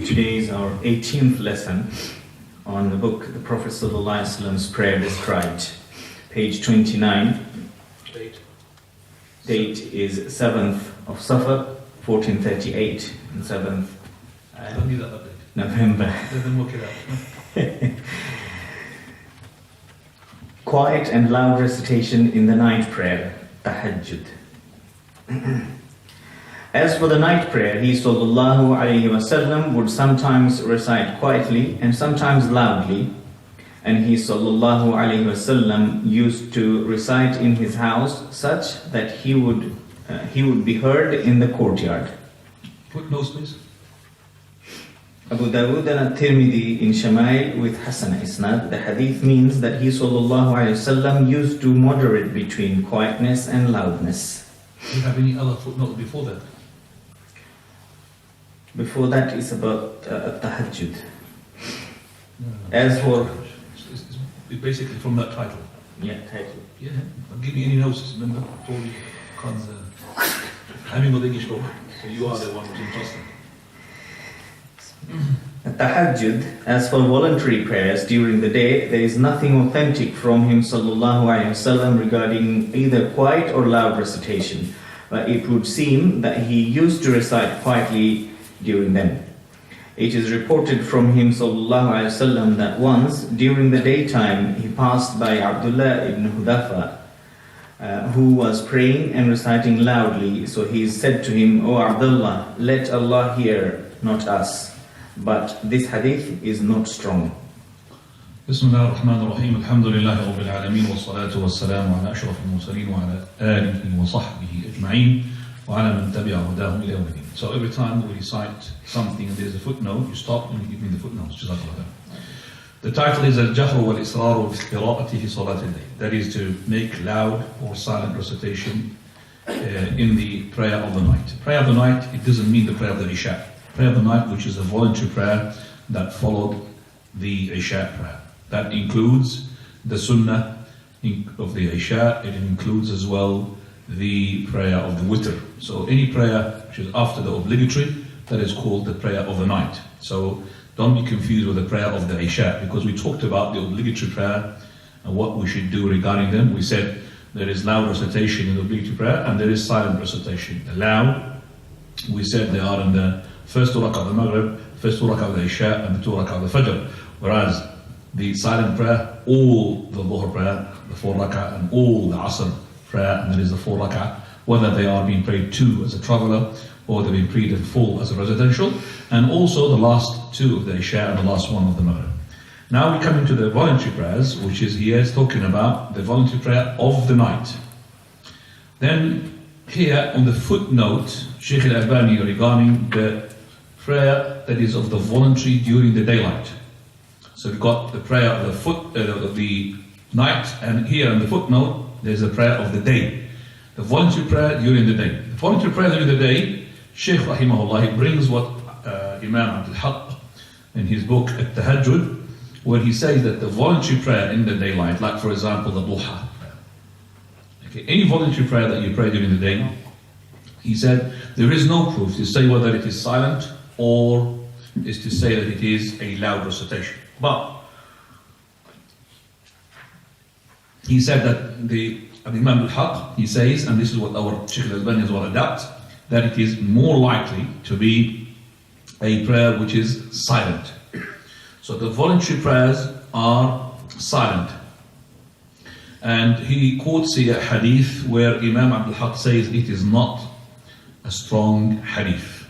Today is our 18th lesson on the book The Prophet ﷺ's Prayer Described, page 29. Date is 7th of Safar, 1438, and 7th November. Quiet and loud recitation in the night prayer, tahajjud. As for the night prayer, he sallallahu alayhi wasallam would sometimes recite quietly and sometimes loudly, and he sallallahu alayhi wasallam used to recite in his house such that he would be heard in the courtyard. Footnotes, please. Abu Dawood and At-Tirmidhi in Shama'il with Hasan Isnad, the hadith means that he sallallahu alayhi wasallam used to moderate between quietness and loudness. Do you have any other footnote before that? Before that is about tahajjud. No. As for... It's basically from that title. Yeah, title. Yeah, I'll give you any notes, remember? Totally can't... Having with English book, so you are the one who's entrusted. Tahajjud, as for voluntary prayers during the day, there is nothing authentic from him sallallahu alaihi wasallam regarding either quiet or loud recitation, but it would seem that he used to recite quietly during them. It is reported from him sallallahu alaihi wasallam that once during the daytime he passed by Abdullah ibn Hudafa, who was praying and reciting loudly. So he said to him, "O Abdullah, let Allah hear, not us." But this hadith is not strong. بسم الله الرحمن الرحيم الحمد لله رب العالمين والصلاة والسلام على أشرف المرسلين وعلى آله وصحبه أجمعين وعلى من تبع هداهم إلى يوم الدين. So every time we recite something and there's a footnote, you stop and you give me the footnotes. Jazakallah. The title is Al-Jahru wal-Israru bi-Qira'ati fi Salat al-Layl. That is to make loud or silent recitation in the prayer of the night. Prayer of the night, it doesn't mean the prayer of the Isha. Prayer of the night, which is a voluntary prayer that followed the Isha prayer. That includes the Sunnah of the Isha. It includes as well the prayer of the Witr. So any prayer which is after the obligatory, that is called the prayer of the night. So don't be confused with the prayer of the Isha, because we talked about the obligatory prayer and what we should do regarding them. We said there is loud recitation in the obligatory prayer and there is silent recitation. The loud, we said they are in the first 2 rak'ah of the Maghrib, first 2 rak'ah of the Isha, and the 2 rak'ah of the Fajr. Whereas the silent prayer, all the Dhuhr prayer, the 4 rak'ah, and all the Asr prayer, and there is the 4 rak'ah, whether they are being prayed 2 as a traveller, or they're being prayed in full as a residential, and also the last 2 of the Isha and the last 1 of the Maghrib. Now we come into the voluntary prayers, which is here is talking about the voluntary prayer of the night. Then here on the footnote, Shaykh al-Albani regarding the prayer that is of the voluntary during the daylight. So we've got the prayer of the night, and here in the footnote there's a prayer of the day. The voluntary prayer during the day. The voluntary prayer during the day, Shaykh rahimahullah, he brings what Imam Abdul Haq in his book At-Tahajjud, where he says that the voluntary prayer in the daylight, like for example the duha prayer. Okay, any voluntary prayer that you pray during the day, he said there is no proof to say whether it is silent or is to say that it is a loud recitation. But he said that the Imam al-Haq, he says, and this is what our Shaykh al-Albani as well adapts, that it is more likely to be a prayer which is silent. So the voluntary prayers are silent. And he quotes here a hadith where Imam Abdul Haq says it is not a strong hadith.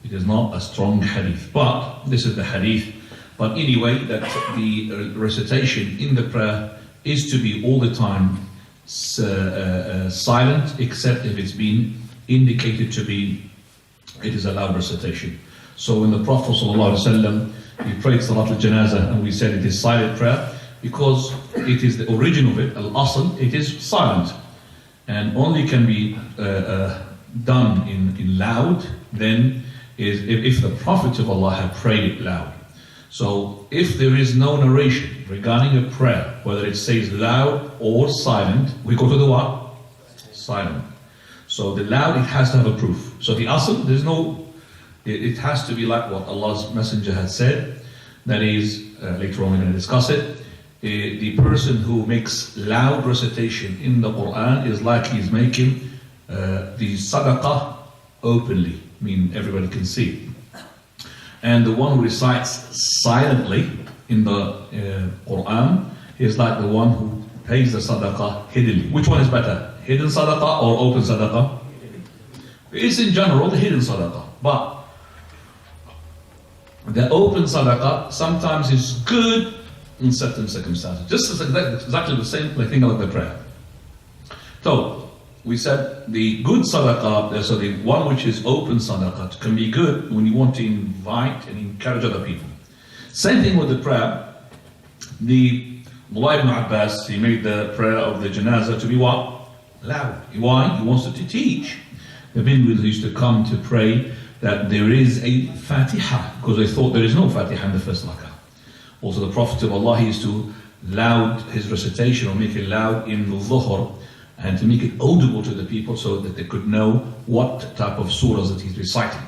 It is not a strong hadith, but this is the hadith. But anyway, that the recitation in the prayer is to be all the time silent, except if it's been indicated to be, it is a loud recitation. So when the Prophet ﷺ, he prayed Salat al-Janazah, and we said it is silent prayer, because it is the origin of it, al-asl, it is silent. And only can be done in loud, then is if the Prophet of Allah had prayed it loud. So if there is no narration regarding a prayer, whether it says loud or silent, we go to the what? Silent. So the loud, it has to have a proof. So the asl, there's no It has to be like what Allah's Messenger had said. That is, later on we're going to discuss it. The person who makes loud recitation in the Quran is like he's making the sadaqah openly, I mean everybody can see. And the one who recites silently in the Quran is like the one who pays the sadaqah hiddenly. Which one is better? Hidden sadaqah or open sadaqah? It's in general the hidden sadaqah, but the open sadaqah sometimes is good in certain circumstances. Just as exactly the same thing like the prayer. So we said the good sadaqah, so the one which is open sadaqah can be good when you want to invite and encourage other people. Same thing with the prayer. The Mullah ibn Abbas, he made the prayer of the janazah to be what? Loud. Why? He wants to teach the Bedouins who used to come to pray that there is a Fatiha, because they thought there is no Fatiha in the first rakah. Also the Prophet of Allah, he used to loud his recitation or make it loud in the dhuhr and to make it audible to the people so that they could know what type of surahs that he's reciting.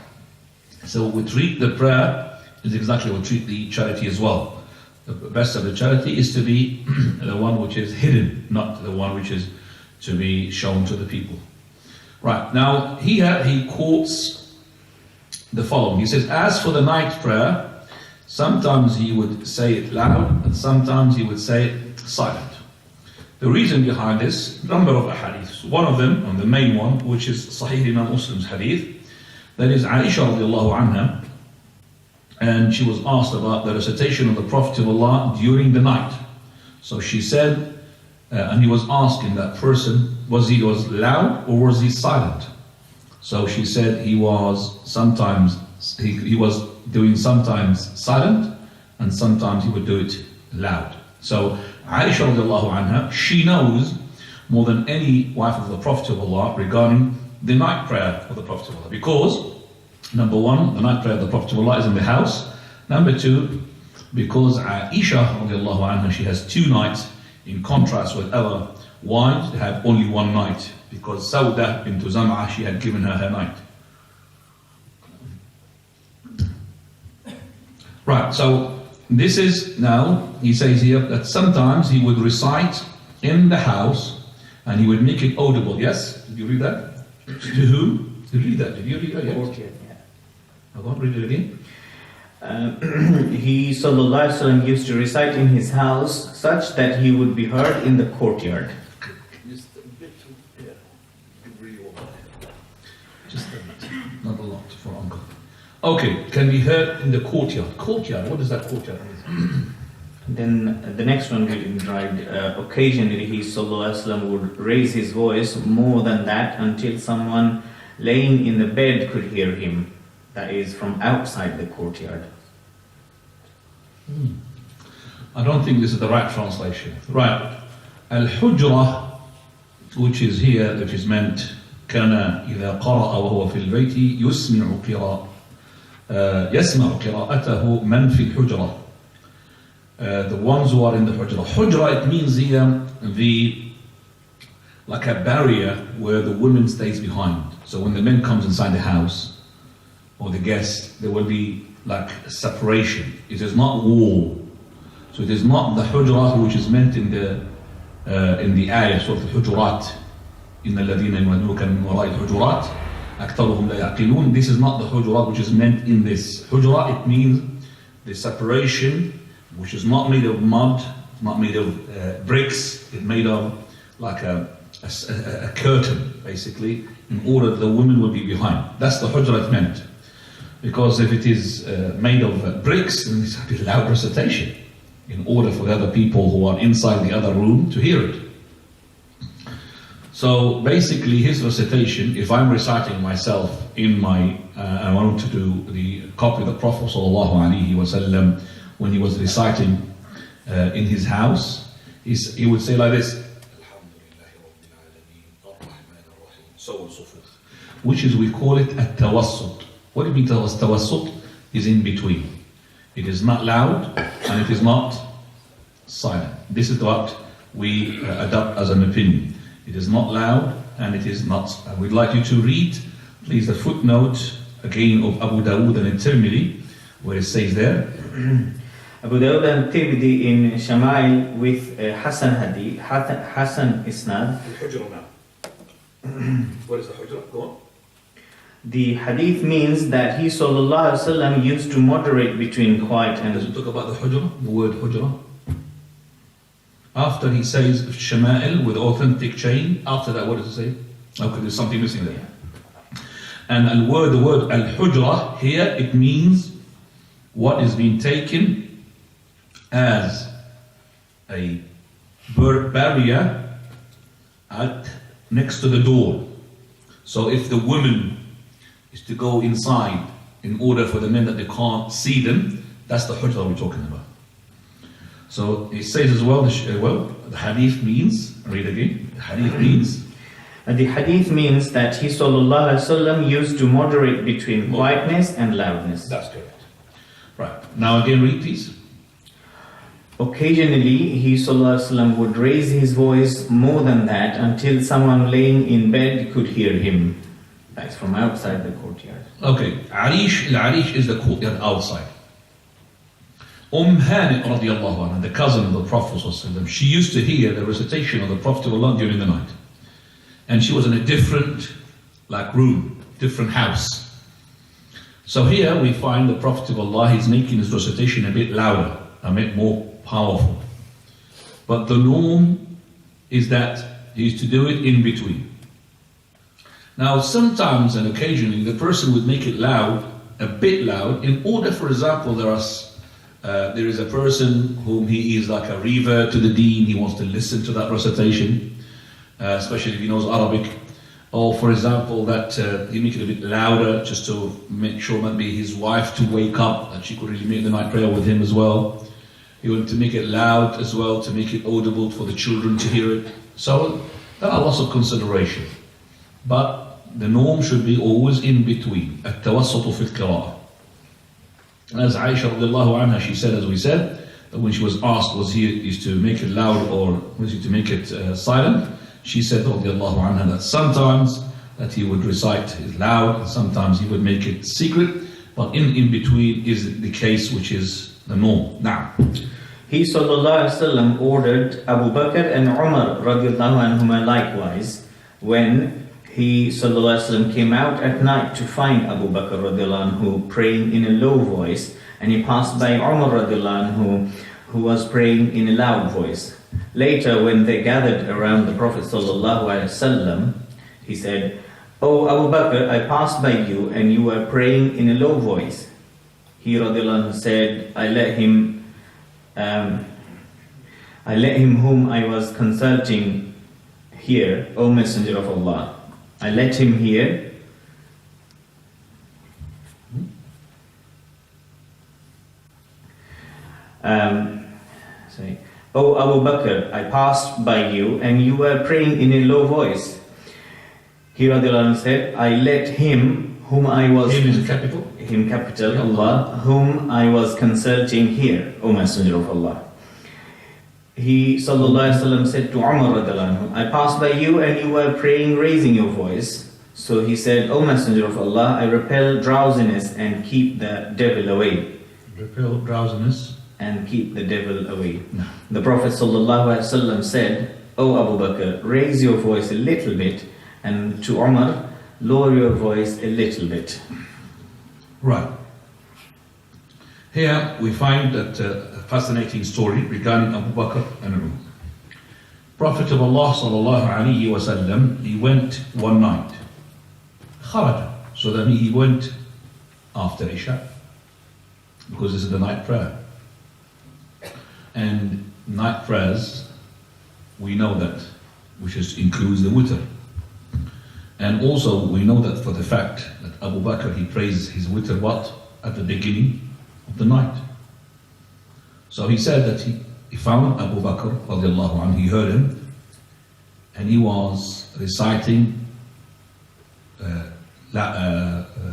So we treat the prayer is exactly what we treat the charity as well. The best of the charity is to be the one which is hidden, not the one which is to be shown to the people. Right, now here he quotes the following. He says, as for the night prayer, sometimes he would say it loud and sometimes he would say it silent. The reason behind this, number of hadiths. One of them, and the main one, which is Sahih Imam Muslim's hadith, that is Aisha radiallahu anha, and she was asked about the recitation of the Prophet of Allah during the night. So she said, and he was asking that person, was he loud or was he silent? So she said he was sometimes, he was doing sometimes silent and sometimes he would do it loud. So Aisha radiallahu anha, she knows more than any wife of the Prophet of Allah regarding the night prayer of the Prophet of Allah. Because, number one, the night prayer of the Prophet of Allah is in the house. Number two, because Aisha radiallahu anha, she has 2 nights, in contrast with other wives, they have only 1 night. Because Sauda bint Zam'a, she had given her night. Right, so this is now, he says here that sometimes he would recite in the house and he would make it audible. Yes? Did you read that? To whom? Did you read that? Did you read that? Yes? Yeah. I won't read it again. He sallallahu alaihi wasallam used to recite in his house such that he would be heard in the courtyard. Just a bit, yeah. Just a bit, not a lot for uncle. Okay, can be heard in the courtyard. Courtyard, what does that courtyard mean? Then the next one we tried, occasionally he sallallahu alaihi wasallam would raise his voice more than that until someone laying in the bed could hear him. That is from outside the courtyard. I don't think this is the right translation. Right. Al-Hujrah, which is here, which is meant كان إذا قرأ وهو في البيت يسمع قراءته من في الحجرة. The ones who are in the hujrah. Hujrah, it means here like a barrier where the woman stays behind. So when the man comes inside the house or the guest, there will be like a separation. It is not wall. So it is not the hujrah which is meant in the ayah, Surah Al-Hujurat. إن الذين ينادونك من وراء الحجرات أكثرهم لا يعقلون. This is not the hujurat which is meant in this. Hujurat, it means the separation which is not made of mud, not made of bricks, it's made of like a curtain basically, in order that the woman will be behind. That's the hujurat meant. Because if it is made of bricks, then it's a loud recitation in order for the other people who are inside the other room to hear it. So basically his recitation, if I'm reciting myself in my, I want to do the copy of the Prophet sallallahu alaihi wasallam when he was reciting in his house, he would say like this, so on so forth, which is, we call it at-tawassut. What do you mean tawassut? Is in between. It is not loud and it is not silent. This is what we adopt as an opinion. It is not loud and it is not. We'd like you to read, please, the footnote again of Abu Dawood and Tirmidhi, where it says there, Abu Dawud and Tirmidhi in Shama'il with Hassan Hadith, Hassan Isnad. Al-Hujra now. What is the Hujra? Go on. The hadith means that he sallallahu alaihi wasallam used to moderate between quiet Does it and... talk about the Hujra, the word Hujra? After he says Shama'il with authentic chain, after that what does it say? Okay, there's something missing there. And the word Al-Hujra here, it means what is being taken as a barrier next to the door. So if the woman is to go inside in order for the men that they can't see them, that's the hujra we're talking about. So it says as well, the hadith means, read again, the hadith means, The hadith means that he sallallahu alaihi wasallam used to moderate between quietness and loudness. that's correct. Right, now again read please. Occasionally, he sallallahu alaihi wasallam would raise his voice more than that until someone laying in bed could hear him. That's from outside the courtyard. Okay, Al-Arish is the courtyard outside. Hani radiallahu anha, the cousin of the Prophet ﷺ, she used to hear the recitation of the Prophet of Allah during the night. And she was in a different room, different house. So here we find the Prophet of Allah, he's making his recitation a bit louder, a bit more powerful. But the norm is that he used to do it in between. Now sometimes and occasionally the person would make it loud, a bit loud, in order, for example, there is a person whom he is like a revert to the deen, he wants to listen to that recitation, especially if he knows Arabic, or for example that he make it a bit louder just to make sure maybe his wife to wake up and she could really make the night prayer with him as well. He wanted to make it loud as well, to make it audible for the children to hear it. So there are lots of consideration, but the norm should be always in between. التوسط في القراءة. As Aisha radiallahu anha, she said, as we said, that when she was asked, was he used to make it loud or was he to make it silent? She said radiallahu anha that sometimes that he would recite it loud, and sometimes he would make it secret, but in between is the case which is the norm. Now, He sallallahu alaihi wasallam ordered Abu Bakr and Umar radiallahu anhuma likewise when he sallallahu alaihi wasallam came out at night to find Abu Bakr radiallahu anhu praying in a low voice, and he passed by Umar radiallahu anhu who was praying in a loud voice. Later, when they gathered around the Prophet sallallahu alaihi wasallam, he said, "Oh Abu Bakr, I passed by you and you were praying in a low voice." He radiallahu anhu said, I let him whom I was consulting hear, O Messenger of Allah. I let him hear. O Abu Bakr, I passed by you and you were praying in a low voice. He radiallahu anhu said, I let him whom I was... him is a capital. Him capital, Allah, whom I was consulting here, O Messenger of Allah. He sallallahu alaihi wasallam said to Umar radiallahu anhu, I passed by you and you were praying raising your voice. So he said, O Messenger of Allah, I repel drowsiness and keep the devil away. Repel drowsiness And keep the devil away. No. The Prophet sallallahu alaihi wasallam said, O Abu Bakr, raise your voice a little bit, and to Umar, lower your voice a little bit. Right. Here we find that a fascinating story regarding Abu Bakr and Umar. Prophet of Allah sallallahu alaihi wasallam, he went one night. Kharaja. So that he went after Isha, because this is the night prayer. And night prayers, we know that, which includes the witr. And also we know that for the fact that Abu Bakr, he prays his witr what? At the beginning of the night. So he said that he found Abu Bakr radiallahu anhu, he heard him, and he was reciting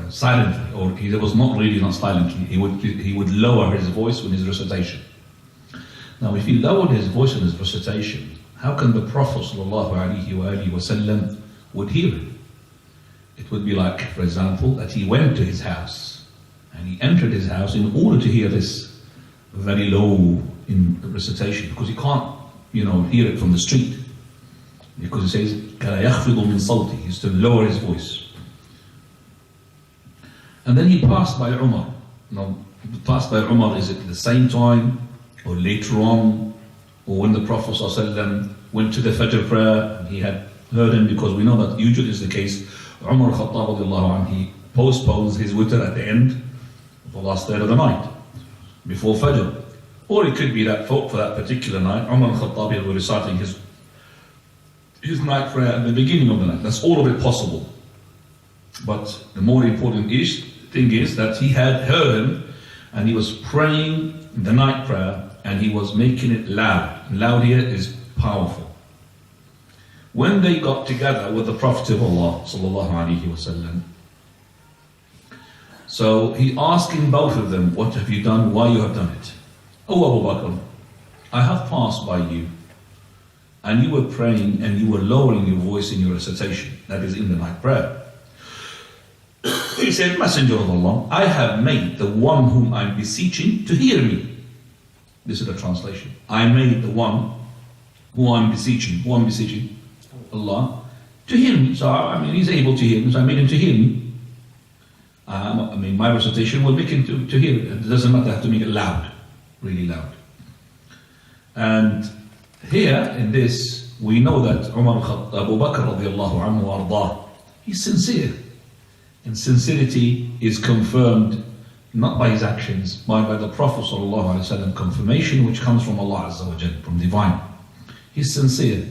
silently, or he was not really not silently, he would lower his voice with his recitation. Now if he lowered his voice in his recitation, how can the Prophet ﷺ would hear him? It would be like, for example, that he went to his house and he entered his house in order to hear this very low in recitation, because he can't, hear it from the street. Because it says, كَلَا يَخْفِضُ مِنْ صَوْتِهِ, he used to lower his voice. And then he passed by Umar. Now, passed by Umar, is it at the same time or later on, or when the Prophet ﷺ went to the Fajr prayer and he had heard him? Because we know that usually is the case. Umar Khattab radiallahu anhu, he postpones his witr at the end of the last third of the night, before Fajr. Or it could be that for that particular night, Umar Khattab was reciting his night prayer at the beginning of the night. That's all of it possible. But the more important thing is that he had heard him and he was praying the night prayer and he was making it loud. Loud here is powerful. When they got together with the Prophet of Allah sallallahu alaihi wasallam, so he asking both of them, what have you done, why you have done it? Oh Abu Bakr, I have passed by you and you were praying and you were lowering your voice in your recitation, that is in the night prayer. He said, Messenger of Allah, I have made the one whom I'm beseeching to hear me. This is the translation. I made the one who I'm beseeching Allah to hear me. So he's able to hear me, so I made him to hear me. My recitation will make him to hear it. It doesn't matter, I have to make it loud, really loud. And here in this, we know that Abu Bakr radiallahu anhu ardah, he's sincere. And sincerity is confirmed not by his actions, but by the Prophet sallallahu alaihi wasallam confirmation, which comes from Allah Azza wa Jalla, from divine. He's sincere.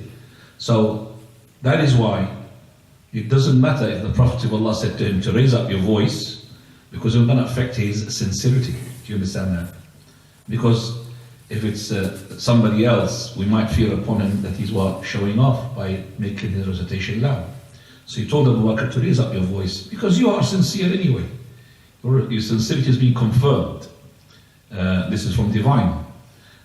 So that is why it doesn't matter if the Prophet of Allah said to him to raise up your voice, because it will not affect his sincerity. Do you understand that? Because if it's somebody else, we might fear upon him that he's showing off by making his recitation loud. So he told Abu Bakr to raise up your voice, because you are sincere anyway. Your sincerity is being confirmed. This is from divine.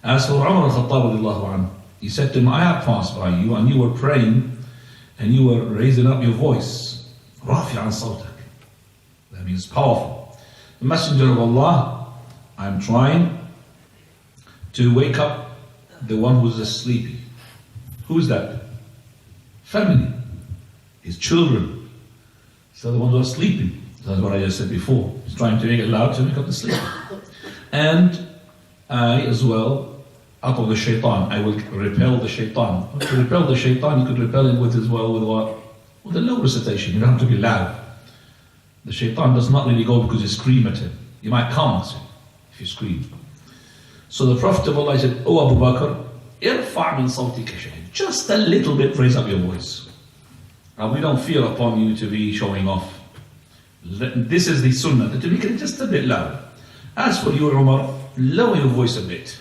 As for Umar al-Khattab radiallahu anhu, he said to him, I have passed by you and you were praying and you were raising up your voice. Rafi'an sawtak. That means powerful. The Messenger of Allah, I'm trying to wake up the one who's asleep. Who is that? Family. His children. So the ones who are sleeping. That's what I just said before. He's trying to make it loud to make up the sleep. And I as well, out of the shaitan, I will repel the shaitan. To repel the shaitan, you could repel him with as well with what? With a low recitation. You don't have to be loud. The shaitan does not really go because you scream at him. You might come if you scream. So the Prophet of Allah said, Oh Abu Bakr, irfa' min sawtika shay'an. Just a little bit, raise up your voice. Now we don't fear upon you to be showing off. This is the sunnah, to make it just a bit loud. As for you, Umar, lower your voice a bit.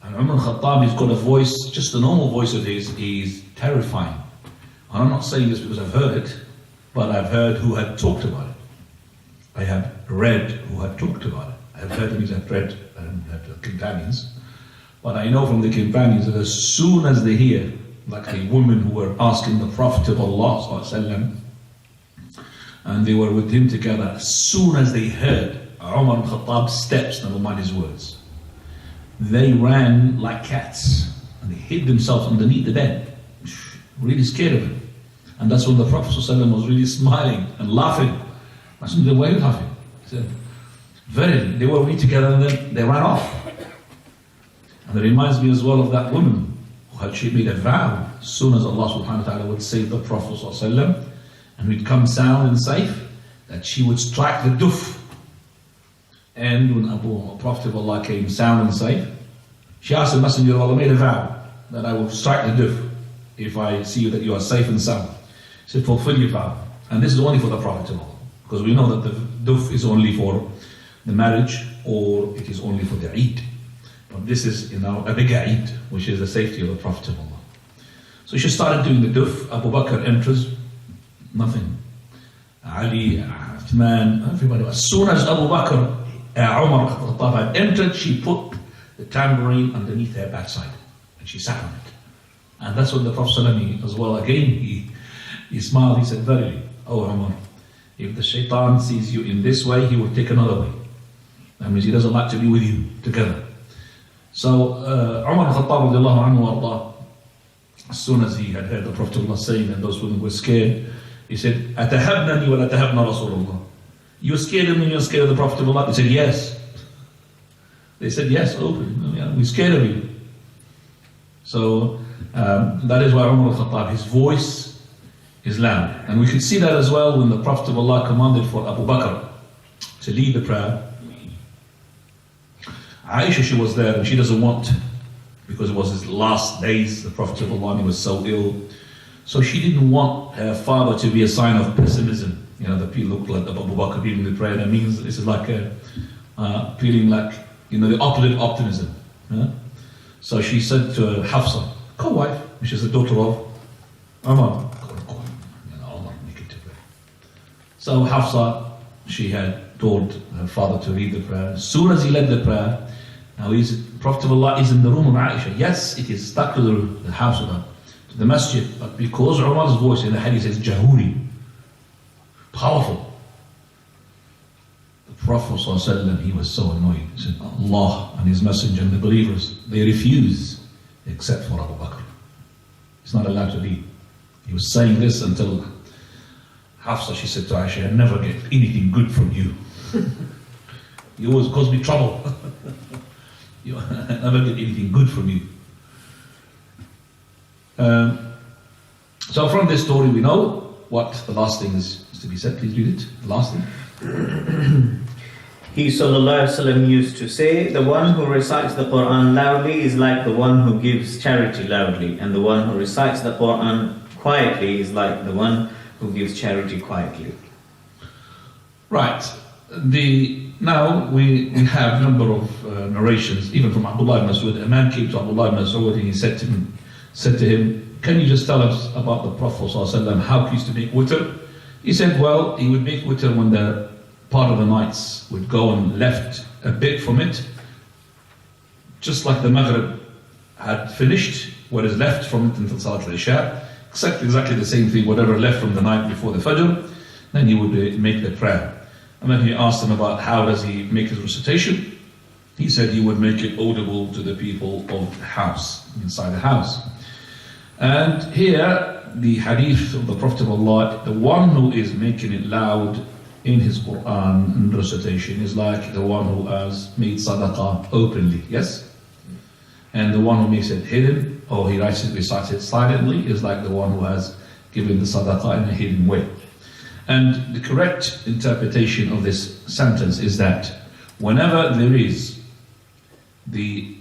And Umar Khattab, he's got a voice, just a normal voice of his, is terrifying. And I'm not saying this because I've heard it, but I've heard who had talked about it. I have read who had talked about it. I've heard means I've read and had companions. But I know from the companions that as soon as they hear, like the women who were asking the Prophet of Allah ﷺ, and they were with him together, as soon as they heard Umar ibn Khattab's steps, never mind his words, they ran like cats and they hid themselves underneath the bed, really scared of him. And that's when the Prophet ﷺ was really smiling and laughing. I said, why are you laughing? He said, verily, they were really together and then they ran off. And it reminds me as well of that woman who had she made a vow, as soon as Allah subhanahu wa ta'ala would save the Prophet ﷺ, and we'd come sound and safe, that she would strike the duf. And when the Prophet of Allah came sound and safe, she asked the Messenger of Allah, made a vow that I will strike the duf if I see that you are safe and sound. He said, fulfill your vow. And this is only for the Prophet of Allah, because we know that the duf is only for the marriage, or it is only for the Eid. But this is a bigger Eid, which is the safety of the Prophet of Allah. So she started doing the duf. Abu Bakr enters. Nothing. Ali, Uthman, everybody. As soon as Abu Bakr, Umar Khattab had entered, she put the tambourine underneath her backside and she sat on it. And that's when the Prophet ﷺ as well, again, he smiled, he said, verily, Oh Umar, if the shaitan sees you in this way, he will take another way. That means he doesn't like to be with you together. So Umar al-Khattab radiallahu anhu arda, as soon as he had heard the Prophet saying, and those women were scared, he said, "Atahabnani wa la tahabna Rasulullah." You're scared of me, you're scared of the Prophet of Allah? They said, yes. They said, yes, open. Yeah, we're scared of you. So that is why Umar al-Khattab, his voice is loud. And we could see that as well when the Prophet of Allah commanded for Abu Bakr to lead the prayer. Aisha, she was there and she doesn't want, because it was his last days, the Prophet of Allah, he was so ill. So she didn't want her father to be a sign of pessimism. You know, the people look like Abu Bakr leading the prayer. That means this is like feeling like, you know, the opposite optimism. Yeah? So she said to Hafsa, co-wife, which is the daughter of Umar, Allah make it to pray. So Hafsa, she had told her father to lead the prayer. As soon as he led the prayer, now Prophet of Allah is in the room of Aisha. Yes, it is stuck to the house of her, to the masjid, but because Umar's voice in the hadith says Jahuri, powerful. The Prophet ﷺ, he was so annoyed. He said, Allah and His Messenger and the believers, they refuse except for Abu Bakr. He's not allowed to lead. He was saying this until Hafsa, she said to Aisha, I never get anything good from you. You always cause me trouble. I never get anything good from you. So from this story we know what the last thing is to be said. Please read it. The last thing. He sallallahu alaihi wasallam used to say, the one who recites the Quran loudly is like the one who gives charity loudly, and the one who recites the Quran quietly is like the one who gives charity quietly. Right. Now we have a number of narrations, even from Abdullah ibn Mas'ud. A man came to Abdullah ibn Mas'ud and he said to him, can you just tell us about the Prophet ﷺ, how he used to make witr? He said, well, he would make witr when the part of the nights would go and left a bit from it, just like the Maghrib had finished, what is left from it until Salat al-Isha, exactly the same thing, whatever left from the night before the Fajr, then he would make the prayer. And then he asked him about how does he make his recitation. He said he would make it audible to the people of the house, inside the house. And here, the hadith of the Prophet of Allah, the one who is making it loud in his Quran and recitation is like the one who has made sadaqah openly, yes? And the one who makes it hidden, or he recites it silently, is like the one who has given the sadaqah in a hidden way. And the correct interpretation of this sentence is that whenever there is the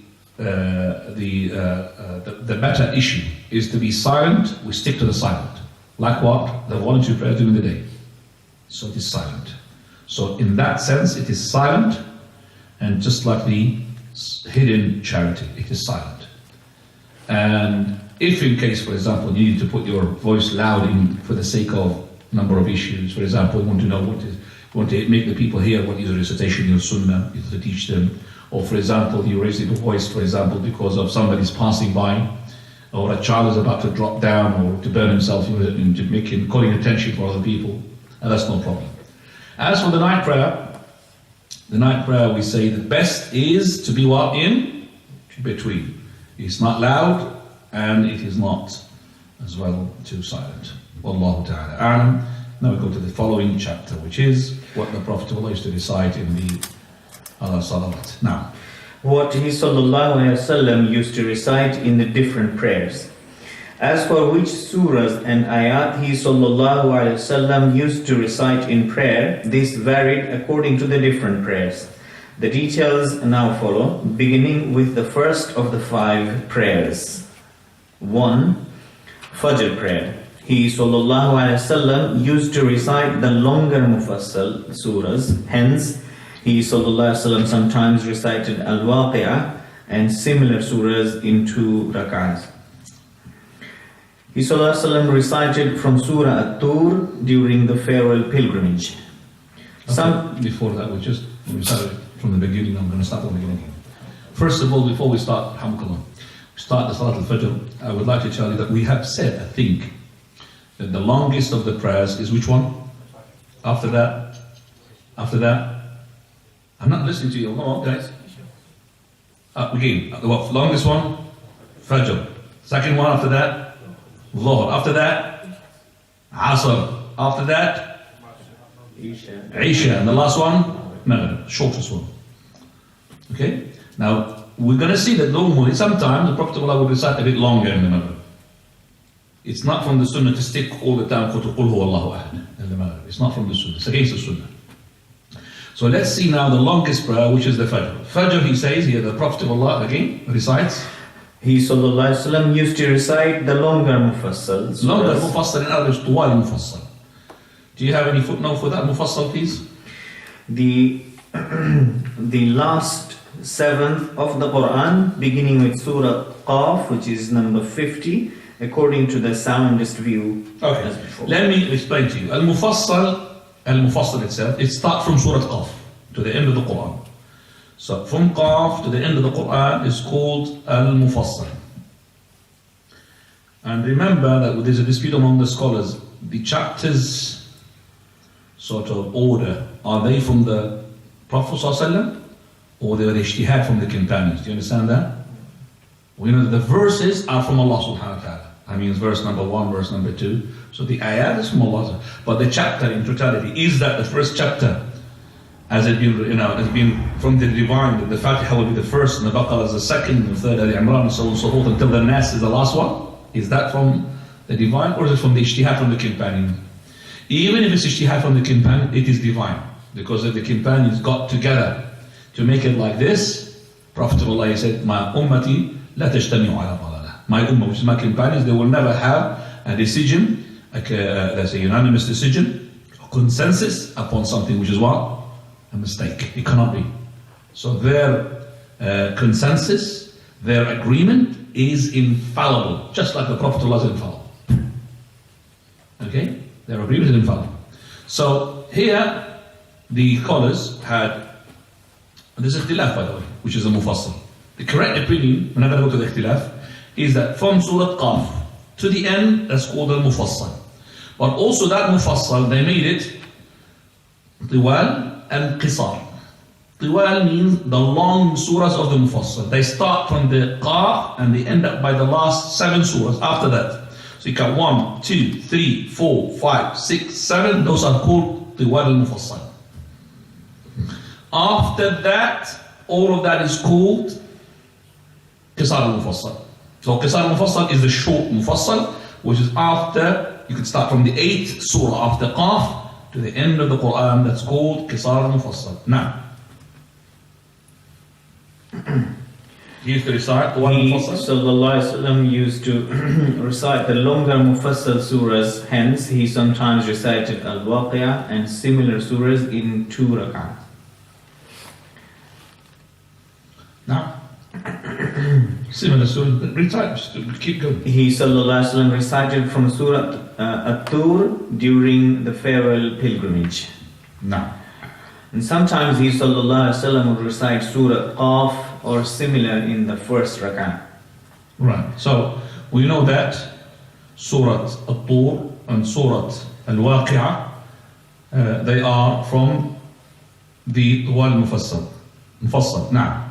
better issue is to be silent, we stick to the silent. Like what? The voluntary prayer during the day. So it is silent. So in that sense, it is silent, and just like the hidden charity, it is silent. And if in case, for example, you need to put your voice loud in for the sake of number of issues, for example, you want to know you want to make the people hear what is the recitation, your sunnah, you have to teach them. Or for example, you raise your voice, for example, because of somebody's passing by, or a child is about to drop down or to burn himself, into making calling attention for other people, and that's no problem. As for the night prayer we say the best is to be what? In between. It's not loud and it is not as well too silent. Wallahu ta'ala a'lam. Now we go to the following chapter, which is what the Prophet used to recite in the other salawat. Now, what he sallallahu alaihi wasallam used to recite in the different prayers. As for which surahs and ayat he sallallahu alaihi wasallam used to recite in prayer, this varied according to the different prayers. The details now follow, beginning with the first of the 5 prayers. 1. Fajr prayer. He sallallahu alaihi wasallam used to recite the longer mufassal surahs, hence he sallallahu alaihi wasallam sometimes recited Al-Waqi'ah and similar surahs in 2 rak'ahs. He sallallahu alaihi wasallam recited from Surah At-Tur during the farewell pilgrimage. Before that, we started from the beginning. I'm going to start from the beginning. First of all, before we start, we start the Salat al-Fajr, I would like to tell you that we have said, I think, that the longest of the prayers is which one? After that? After that? I'm not listening to you. Come on, guys. Again, the what? Longest one? Fajr. Second one after that? Dhuhr. After that? Asr. After that? Isha. And the last one? Maghrib. Shortest one. Okay? Now, we're going to see that normally, sometimes the Prophet will recite a bit longer in the Maghrib. It's not from the Sunnah to stick all the time to Qul Huwa Allahu Ahad in the Maghrib. It's not from the Sunnah. It's against the Sunnah. So let's see now the longest prayer, which is the Fajr. Fajr, he says here, the Prophet of Allah again recites. He sallallahu alaihi wasallam used to recite the longer mufassal. Longer mufassal in Arabic is tuwal mufassal. Do you have any footnote for that mufassal, please? The last seventh of the Quran, beginning with Surah Qaf, which is number 50, according to the soundest view. Okay, as before. let me explain to you. Al-Mufassal itself, it starts from Surah Qaf to the end of the Quran. So from Qaf to the end of the Quran is called Al-Mufassal. And remember that there's a dispute among the scholars. The chapters sort of order, are they from the Prophet ﷺ or they were ijtihad from the companions? Do you understand that? We know that the verses are from Allah subhanahu wa ta'ala. I mean, it's verse number 1, verse number 2. So the ayat is from Allah. But the chapter in totality, is that the first chapter has been from the divine, the Fatiha will be the first, and the Baqarah is the second, and the third, Al-Imran, and so on and so forth, until the Nas is the last one? Is that from the divine, or is it from the ijtihad from the companion? Even if it's ijtihad from the companion, it is divine. Because if the companions got together to make it like this, Prophet of Allah said, "My ummati la tajtami'u ala dalalah." My ummah, which is my companions, they will never have a decision, that's a unanimous decision, a consensus upon something which is what? A mistake. It cannot be. So their consensus, their agreement is infallible, just like the Prophet is infallible. Okay? Their agreement is infallible. So here, the scholars had, there's ikhtilaf by the way, which is a mufassal. The correct opinion, we're not going to go to the ikhtilaf, is that from Surah Qaf to the end, that's called al-mufassal. But also that mufassal, they made it tiwal and qisar. Tiwal means the long surahs of the mufassal. They start from the Qaf and they end up by the last 7 surahs after that. So you got 1, 2, 3, 4, 5, 6, 7. Those are called tiwal al-mufassal. After that, all of that is called qisar al-mufassal. So qisar al-mufassal is the short mufassal, which is after, you could start from the 8th surah after Qaf to the end of the Quran. That's called qisar al-mufassal. Now, he used to recite the one mufassal. Sallallahu Alaihi Wasallam used to recite the longer mufassal surahs. Hence, he sometimes recited al-Waqi'ah and similar surahs in 2 rak'ah. Now, similar surah, recite, keep going. He Sallallahu Alaihi Wasallam recited from Surah At-Tur during the farewell pilgrimage. Now, And sometimes he Sallallahu Alaihi Wasallam would recite Surah Qaf or similar in the first rak'ah. right. So we know that Surah At-Tur and Surah Al-Waqi'ah, they are from the Tuwal Mufassal. Now,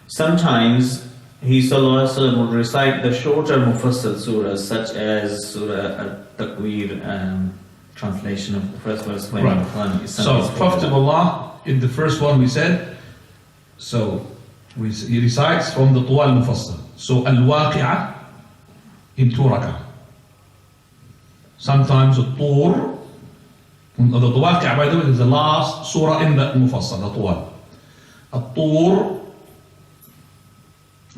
Sometimes he Sallallahu Alaihi Wasallam would recite the shorter mufassal surahs such as Surah At-Takwir, translation of the first verse. When right. the Quran is So Prophet of Allah, in the first one we said, so he recites from the Tuwal Mufassal. So Al-Waqi'ah in 2 rak'ah. Sometimes the Tur, the Waqi'ah by the way is the last surah in the Mufassal, the Tuwal. At-Tur,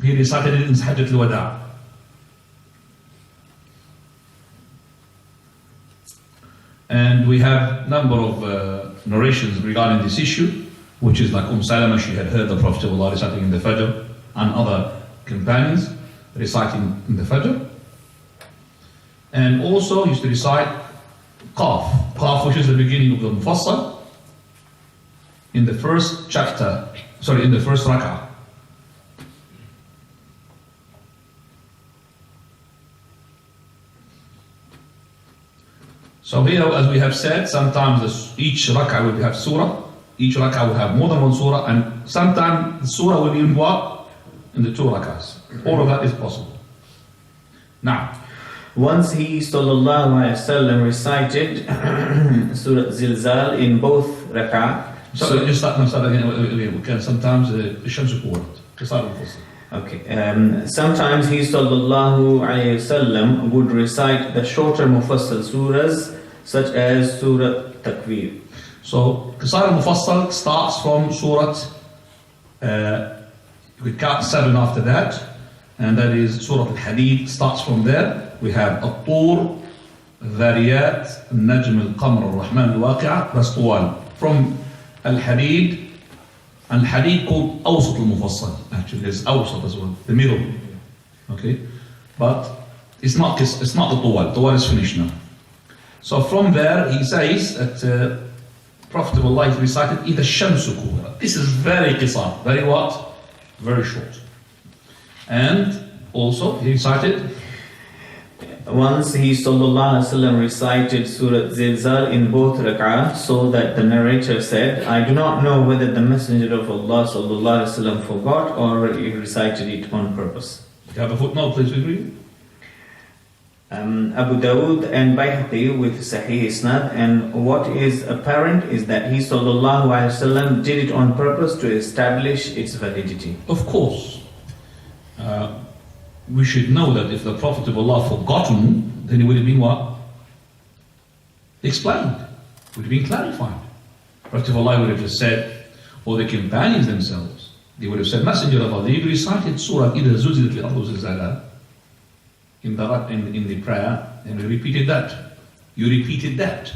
he recited it in Hajjat al-Wada'. And we have a number of narrations regarding this issue, which is like Salama, she had heard the Prophet of Allah reciting in the Fajr, and other companions reciting in the Fajr. And also used to recite Qaf, which is the beginning of the Mufassal, in the first chapter, in the first rak'ah. So here, as we have said, sometimes each rak'ah will have surah, each rak'ah will have more than one surah, and sometimes the surah will be in what? In the two rak'ahs. All of that is possible. Now, once he sallallahu alaihi wasallam recited Surah Zilzal in both rak'ah. so just start again. We can sometimes الشمس كورت قصار المفصل. Okay. Sometimes he sallallahu alaihi wasallam would recite the shorter mufassal surahs such as Surah Takwir. So قصار المفصل starts from Surah. We count 7 after that, and that is Surah Al-Hadid. Starts from there. We have At-Tur, Dhariyat, Najm Al-Qamar, Al-Rahman, Al-Waqi'ah. That's طوال. From Al-Hadid. Al-Hadid called Awsat al-Mufassal. Actually, there's Awsat as well, the middle. Okay, but it's not the Tuwal. Tuwal is finished now. So from there, he says that Prophet of Allah recited Ida Shamsu Kubra. This is very qisar, very what? Very short. And also, he recited. Once he sallallahu alaihi wasallam recited Surah Zilzal in both rak'ah, so that the narrator said, I do not know whether the Messenger of Allah sallallahu alaihi wasallam forgot or he recited it on purpose. You have a footnote, please agree? Abu Dawood and Bayhaqi with Sahih Isnad, and what is apparent is that he sallallahu alaihi wasallam did it on purpose to establish its validity. Of course. We should know that if the Prophet of Allah forgotten, then it would have been what? Explained. It would have been clarified. Prophet of Allah would have just said, or the companions themselves, they would have said, Messenger of Allah, they recited Surah إِذَا زُلْزِلَتِ الْأَرْضُ زِلْزَالَهَا in the prayer, and we repeated that. You repeated that.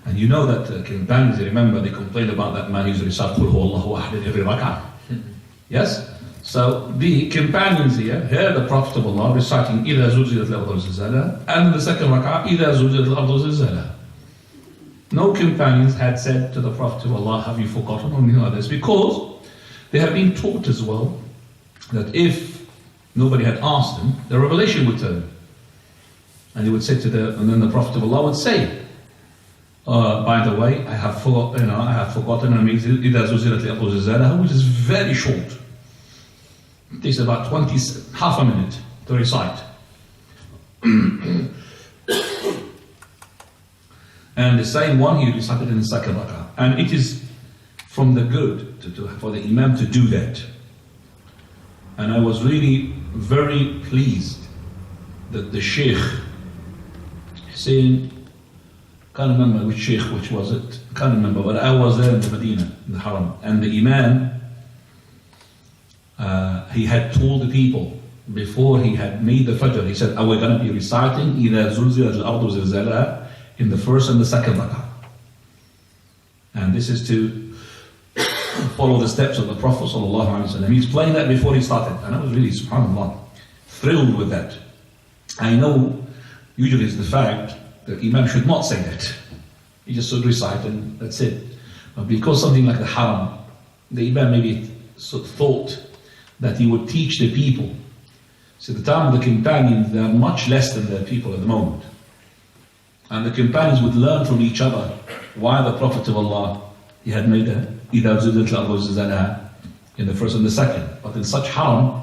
And you know that companions, remember, they complained about that man who's recited Qul Huwa Allahu Ahad in every rak'ah. Yes? So the companions here heard the Prophet of Allah reciting إِذَا زُلْزِلَتِ الْأَرْضُ زِلْزَالَهَا, and the second rak'ah إِذَا زُلْزِلَتِ الْأَرْضُ زِلْزَالَهَا. No companions had said to the Prophet of Allah, have you forgotten, or anything like this, because they have been taught as well that if nobody had asked them, the revelation would turn. And he would say and then the Prophet of Allah would say, by the way, I have forgotten, I mean, إِذَا زُلْزِلَتِ الْأَرْضُ زِلْزَالَهَا, which is very short. It takes about half a minute to recite. And the same one he recited in the second rak'ah. And it is from the good for the Imam to do that. And I was really very pleased that the Sheikh Hussein, can't remember which was it, can't remember, but I was there in the Medina, in the Haram, and the Imam, he had told the people before he had made the Fajr, he said, we're going to be reciting إِذَا زُلْزِلَتِ الْأَرْضُ زِلْزَالَهَا in the first and the second rak'ah. And this is to follow the steps of the Prophet ﷺ. He explained that before he started, and I was really, subhanAllah, thrilled with that. I know usually it's the fact that Imam should not say that. He just should recite and that's it. But because something like the Haram, the Imam maybe thought that he would teach the people. So the time of the companions, they are much less than the people at the moment. And the companions would learn from each other why the Prophet of Allah, he had made a إِذَا زُلْزِلَتِ الْأَرْضُ زِلْزَالَهَا in the first and the second. But in such Haram,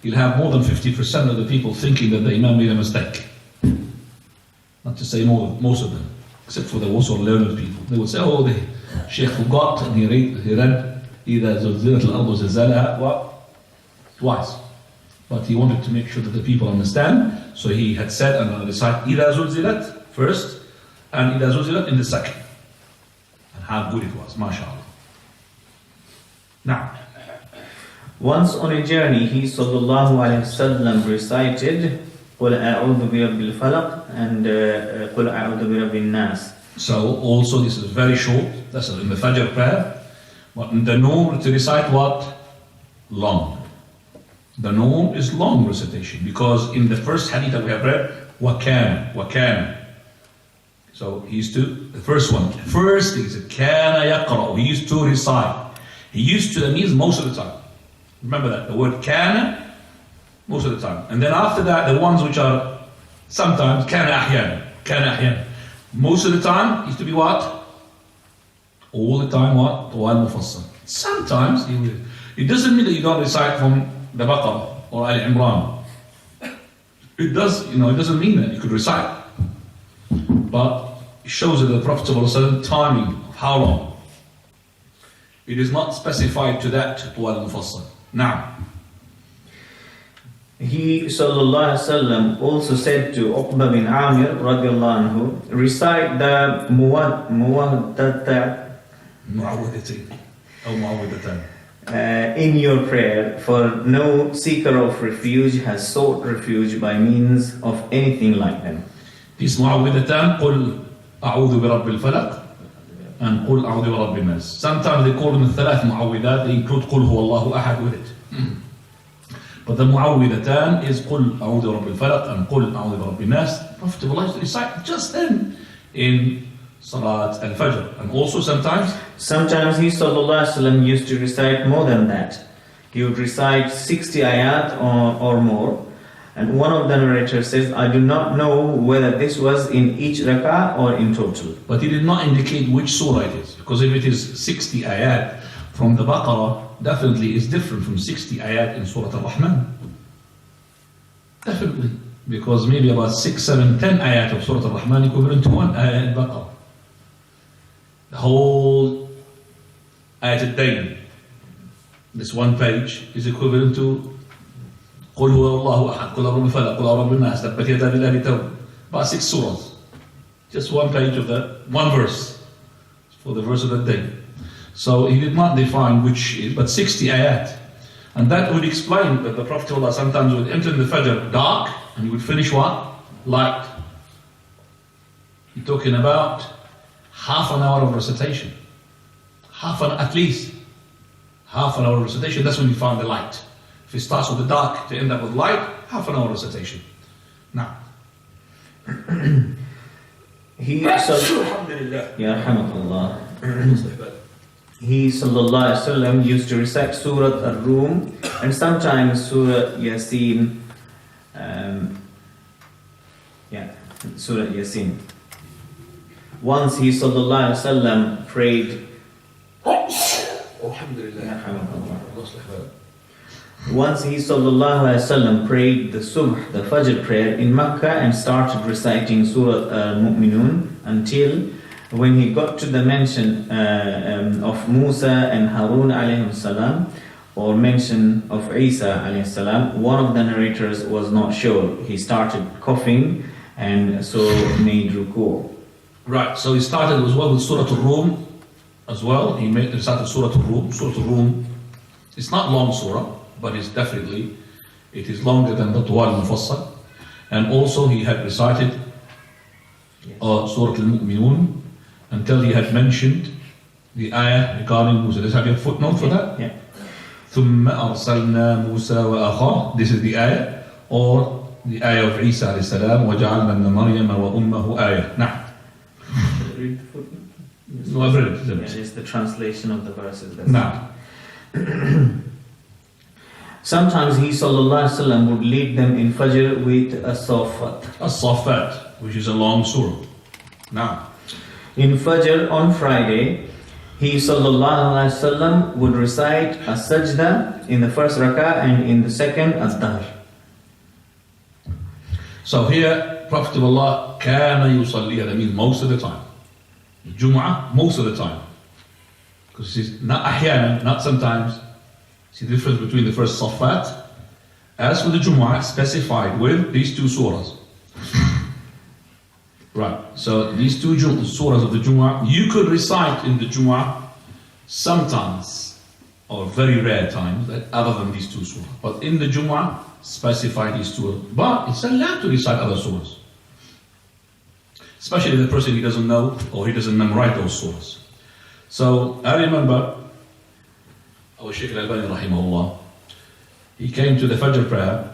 you'll have more than 50% of the people thinking that the Imam made a mistake. Not to say most of them, except for the also learned people. They would say, the Sheikh forgot and he read إِذَا زُلْزِلَتِ الْأَرْضُ زِلْزَالَهَا what? Twice. But he wanted to make sure that the people understand, so he had said, and I'll recite إِذَا زُلْزِلَتْ first, and إِذَا زُلْزِلَتْ in the second. And how good it was, mashallah. Now, once on a journey, he sallallahu alaihi wasallam recited قُلْ أَعُوذُ بِرَبِّ الْفَلَقِ and قُلْ أَعُوذُ بِرَبِّ النَّاسِ. So also this is very short, that's in the Fajr prayer. But in the norm to recite what? Long. The norm is long recitation, because in the first hadith that we have read, وَكَانَ. So he used to, the first one, first he said, كَانَ يَقْرَأُ. He used to recite. He used to, that means most of the time. Remember that, the word كَانَ, most of the time. And then after that, the ones which are sometimes كَانَ أَحْيَانًا. Most of the time, it used to be what? All the time what? طوال مفصل. Sometimes, it doesn't mean that you don't recite from the Baqarah or Al Imran. It doesn't mean that you could recite. But it shows that the Prophet ﷺ timing of how long. It is not specified to that طوال مفصل. Now, he sallallahu alaihi wasallam also said to Uqba bin Amir radiallahu anhu, recite the muwawwadatayn in your prayer, for no seeker of refuge has sought refuge by means of anything like them. These mu'awwidatan, قل أعوذ برب الفلق and قل أعوذ برب الناس. Sometimes they call them ثلاث معوذات, they include قل هو الله أحد with it. But the mu'awwidatan is قل أعوذ برب الفلق and قل أعوذ برب الناس. Prophet will like to recite just then in Salat al-Fajr. And also sometimes he sallallahu alaihi wasallam used to recite more than that. He would recite 60 ayat or more. And one of the narrators says, I do not know whether this was in each rak'ah or in total. But he did not indicate which surah it is. Because if it is 60 ayat from the Baqarah, definitely is different from 60 ayat in Surah Al-Rahman. Definitely. Because maybe about 6, 7, 10 ayat of Surah Al-Rahman equivalent to one ayat in Baqarah. The whole ayat al-Dayn, this one page, is equivalent to قل هو الله أحد قل أعوذ بالفلق قل أعوذ بالناس تبت يدا أبي لهب وتب. About 6 surahs. Just one page of the one verse for the verse of the day. So he did not define which is, but 60 ayat. And that would explain that the Prophet sometimes would enter in the Fajr dark and he would finish what? Light. You're talking about half an hour of recitation. At least. Half an hour of recitation, that's when you find the light. If it starts with the dark to end up with light, half an hour recitation. Now. He sallallahu alaihi wasallam used to recite Surah Ar-Rum and sometimes Surah Yasin. Surah Yasin. Once he sallallahu alaihi wasallam prayed. Once he sallallahu alaihi wasallam prayed the Subh, the Fajr prayer in Makkah and started reciting Surah Al-Mu'minun until when he got to the mention of Musa and Harun alayhim salam or mention of Isa alayhi salam, one of the narrators was not sure. He started coughing and so made ruku'. Right, so he started as well with Surah Al-Rum as well. He recited Surah Al-Rum. Surah Al-Rum, it's not long surah, but it is longer than the Tuwal Mufassal. And also he had recited Surah Al-Mu'minun until he had mentioned the ayah regarding Musa. Let's have a footnote for that. Yeah. ثُمَّ أَرْسَلْنَا مُوسَى وَأَخَاهُ. This is the ayah, or the ayah of Isa alayhi salam, وَجَعَلْنَا ابْنَ مَرْيَمَ وَأُمَّهُ آيَةً. Now. Read the footnote. No, I've read it. Yeah, it's the translation of the verses. Now. Sometimes he sallallahu alaihi wasallam would lead them in Fajr with a Safat. A Safat, which is a long surah. Now. In Fajr on Friday, he sallallahu alaihi wasallam would recite a Sajda in the first rak'ah and in the second Ad-Dahr. So here, Prophet of Allah كان يصلي, that means most of the time. Jum'ah, most of the time. Because it's not أحيانا, not sometimes. See the difference between the first Safat. As for the Jumu'ah, specified with these two surahs. Right, so these two surahs of the Jumu'ah, you could recite in the Jumu'ah sometimes, or very rare times, other than these two surahs. But in the Jumu'ah, specify these two. But it's allowed to recite other surahs. Especially the person he doesn't know, or he doesn't memorize those surahs. So, I remember our Shaykh Al-Albani rahimahullah, he came to the Fajr prayer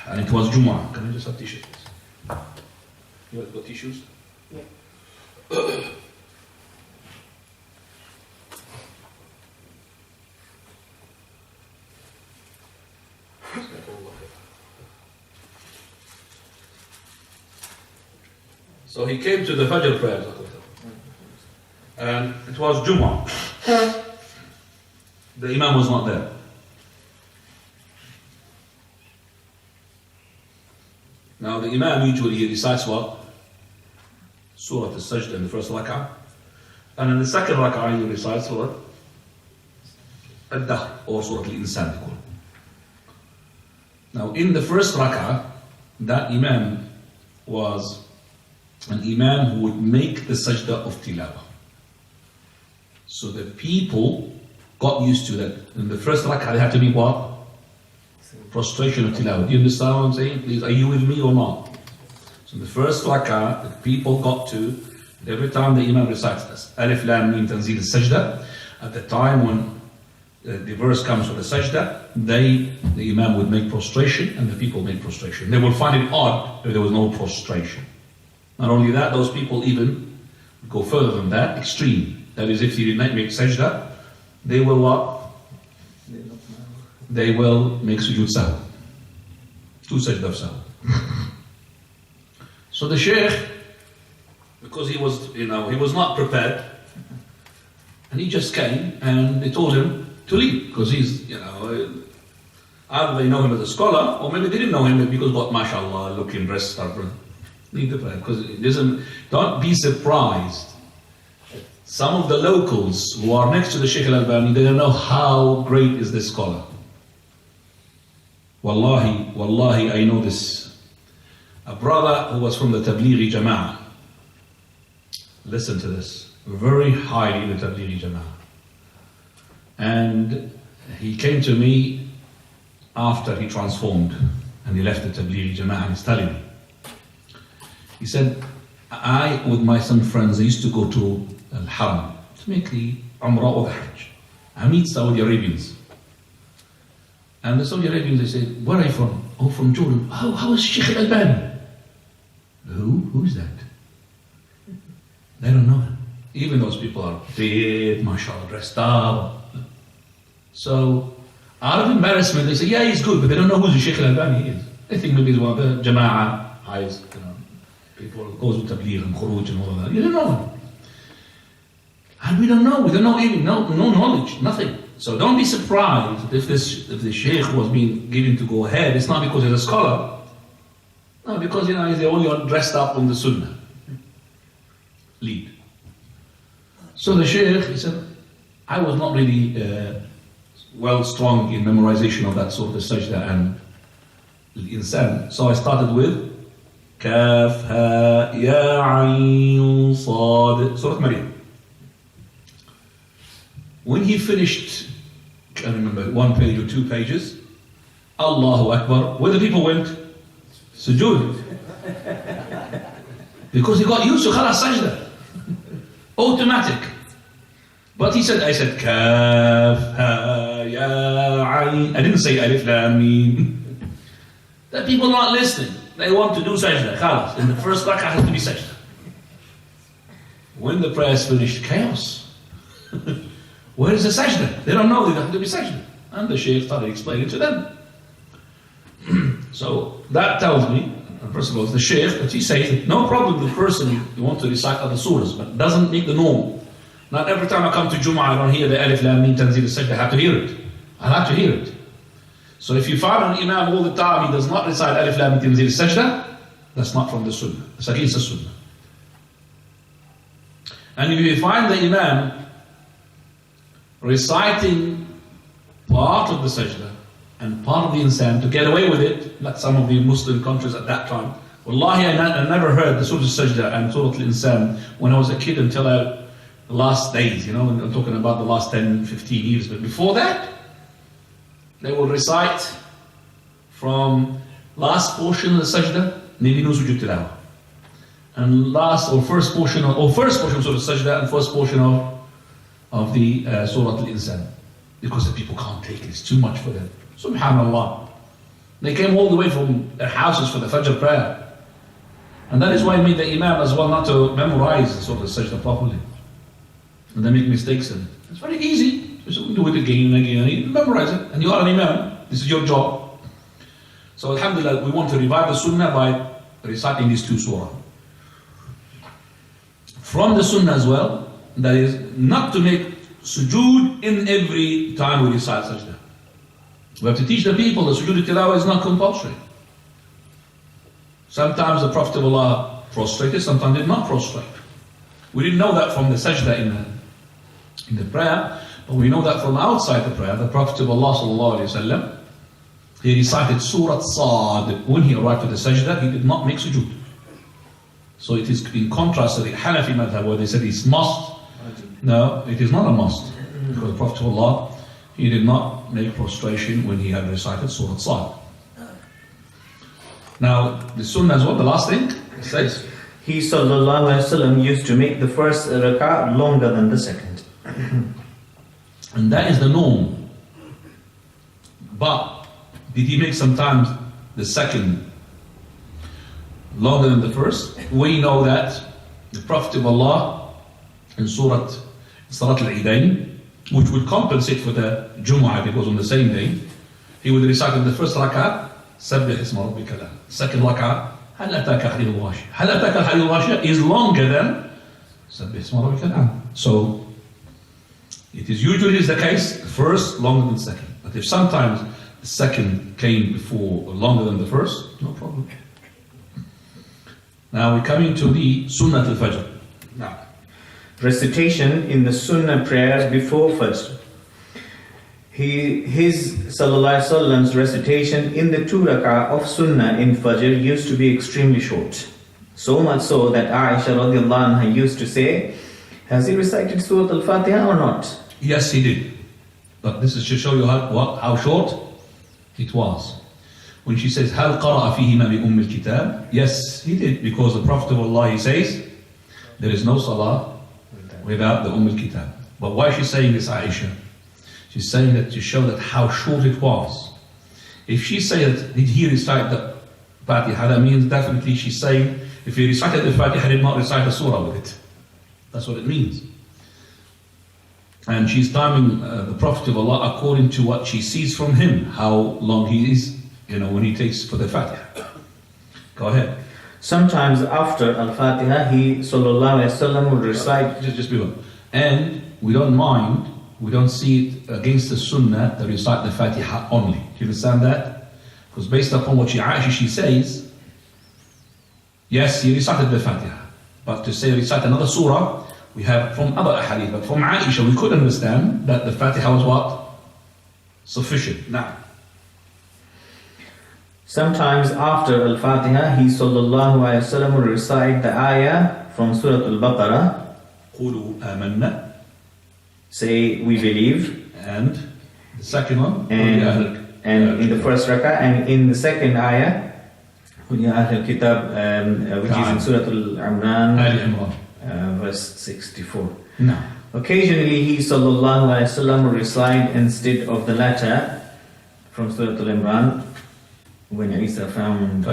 and it was Jumu'ah. Can I just have tissues? You want to go tissues? Yeah. So he came to the Fajr prayer, and it was Jumu'ah. The Imam was not there. Now the Imam usually he recites what? Surah Al-Sajdah in the first rak'ah. And in the second rak'ah he recites Surah Al-Dahr or Surah Al-Insan. Now in the first rak'ah, that Imam was an Imam who would make the sajdah of tilawah. So the people got used to that. In the first rak'ah they had to be what? Prostration of tilawah. Do you understand what I'm saying? Please, are you with me or not? So in the first rak'ah, the people got to, every time the Imam recites this, Alif Lam Mim Tanzil Sajda, at the time when the verse comes for the sajda, the Imam would make prostration and the people make prostration. They will find it odd if there was no prostration. Not only that, those people even go further than that, extreme. That is, if you did not make sajda, they will what? They will make sujood sahw. Two sajda of sahw. So the Shaykh, because he was, he was not prepared, and he just came and they told him to leave, because he's, either they know him as a scholar, or maybe they didn't know him because got mashallah, looking dressed up. Leave the prayer, because it doesn't, don't be surprised. Some of the locals who are next to the Shaykh al-Albani, they don't know how great is this scholar. Wallahi, I know this. A brother who was from the Tablighi Jama'ah, listen to this, very highly in the Tablighi Jama'ah. And he came to me after he transformed and he left the Tablighi Jama'ah, and he's telling me. He said, I, with my some friends, I used to go to Al-Haram to make the Umrah or the Hajj. I meet Saudi Arabians. And the Saudi Arabians, they say, where are you from? Oh, from Jordan. How is Sheikh al-Albani? Who's that? They don't know him. Even those people are fit, mashallah, dressed up. So, out of embarrassment, they say, yeah, he's good, but they don't know who the Sheikh al-Albani is. They think maybe he's one of the Jama'ah, highest, people who goes with Tabligh and Khuruj and all of that. You don't know him. And we don't know even, no knowledge, nothing. So don't be surprised if the Shaykh was being given to go ahead. It's not because he's a scholar. No, because he's the only one dressed up on the Sunnah. Lead. So the Shaykh, he said, I was not really well strong in memorization of that sort of sajda and al-insan. So I started with Kaf, Ha, Ya, Ayn, Sad, Surah Maryam. When he finished, I can't remember, 1 page or 2 pages, Allahu Akbar, where the people went? Sujood. Because he got used to khalas sajda. Automatic. But he said, I said, Kaf, Ha, Ya, Ayn. I didn't say Alif, Lam, Mim. The people not listening. They want to do sajda, khalas. In the first rak'ah has to be sajda. When the prayer is finished, chaos. Where is the sajda? They don't know they have to be sajda. And the Shaykh started explaining to them. So that tells me, first of all, it's the Shaykh, but he says that no problem, the person you want to recite other surahs, but it doesn't make the norm. Not every time I come to Jumu'ah, I don't hear the Alif Lam Mim Tanzil Sajda. I have to hear it. I have to hear it. So if you find an Imam all the time, he does not recite Alif Lam Mim Tanzil Sajda, that's not from the Sunnah. It's against the Sunnah. And if you find the Imam reciting part of the sajda and part of the insan to get away with it, like some of the Muslim countries at that time. Wallahi, I never heard the Surah Sajda and Surah Al-Insan when I was a kid until the last days, and I'm talking about the last 10, 15 years. But before that, they will recite from last portion of the sajda, maybe no sujood tilawah, and first portion of Surah Sajda and first portion of the Surah Al-Insan, because the people can't take it, it's too much for them. Subhanallah. They came all the way from their houses for the Fajr prayer. And that is why I made the Imam as well not to memorize the Surah Al-Sajda properly. And they make mistakes in it. It's very easy. Just do it again and again and again. Memorize it. And you are an Imam. This is your job. So Alhamdulillah, we want to revive the Sunnah by reciting these 2 surahs. from the sunnah as well, that is not to make sujood in every time we recite sajda. We have to teach the people that sujood tilawah is not compulsory. Sometimes the Prophet of Allah prostrated, sometimes did not prostrate. We didn't know that from the sajda in the prayer, but we know that from outside the prayer. The Prophet of Allah sallallahu alaihi wasallam, he recited Surah Sad. When he arrived to the sajda, he did not make sujood. So it is in contrast to the Hanafi madhab where they said it's must. No, it is not a must. Because the Prophet of Allah, he did not make prostration when he had recited Surah Sad. Now, the sunnah as well, the last thing, it says, He sallallahu alaihi wasallam used to make the first rak'ah longer than the second. and that is the norm. But did he make sometimes the second longer than the first? We know that the Prophet of Allah in Salat al-Idain, which would compensate for the Jumu'ah because on the same day, he would recite in the first rak'ah, سبح اسم ربك الأعلى. Second rak'ah, هل أتاك حديث الغاشية. هل أتاك الحديث الغاشية is longer than سبح اسم ربك الأعلى. So it is usually the case first longer than second. But if sometimes the second came before or longer than the first, no problem. Now we're coming to the Sunnat al-Fajr. Now, Recitation in the Sunnah prayers before Fajr. His sallallahu alaihi wasallam's recitation in the 2 rak'ah of Sunnah in Fajr used to be extremely short. So much so that Aisha radiallahu anha used to say, has he recited Surah Al-Fatiha or not? yes, he did. But this is to show you how short it was. When she says, هل قرأ فيهما بأم الكتاب? Yes, he did, because the Prophet of Allah, he says, there is no salah without the al-Kitab. But why is she saying this, Aisha? She's saying that to show that how short it was. If she said, did he recite the Fatiha? That means definitely she's saying, if he recited the Fatiha, he did not recite the surah with it. That's what it means. And she's timing the Prophet of Allah according to what she sees from him, how long he is, when he takes for the Fatiha. Go ahead. Sometimes after Al-Fatiha, he sallallahu alaihi wasallam would recite. Just be one. And we don't mind. We don't see it against the Sunnah to recite the Fatiha only. Do you understand that? Because based upon what she says, yes, he recited the Fatiha. But to say recite another surah, we have from other ahadith. But from Aisha, we could understand that the Fatiha was what? Sufficient. Now. Sometimes after Al-Fatiha, he sallallahu alaihi wasallam would recite the ayah from Surah Al-Baqarah. قُولُوا آمَنَّا. Say, we believe. And the second one, and in the first rak'ah, and in the second ayah, which is in Surah Al-Imran, verse 64. No. Occasionally, he sallallahu alaihi wasallam would recite instead of the latter from Surah Al-Imran, when Isa found.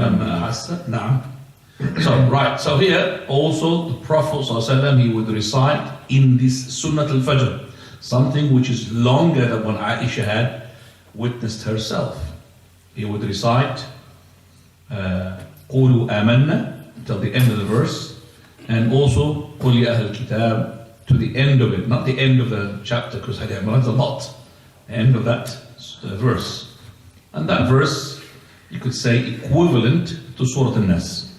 So here also the Prophet ﷺ, he would recite in this Sunnat al-Fajr, something which is longer than what Aisha had witnessed herself. He would recite قُولُوا آمَنَّا until the end of the verse, and also قُلْ يَا أَهْلَ الْكِتَابِ to the end of it, not the end of the chapter, because Hadith Imran is a lot, the end of that verse. And that verse, you could say, equivalent to Surah An-Nas.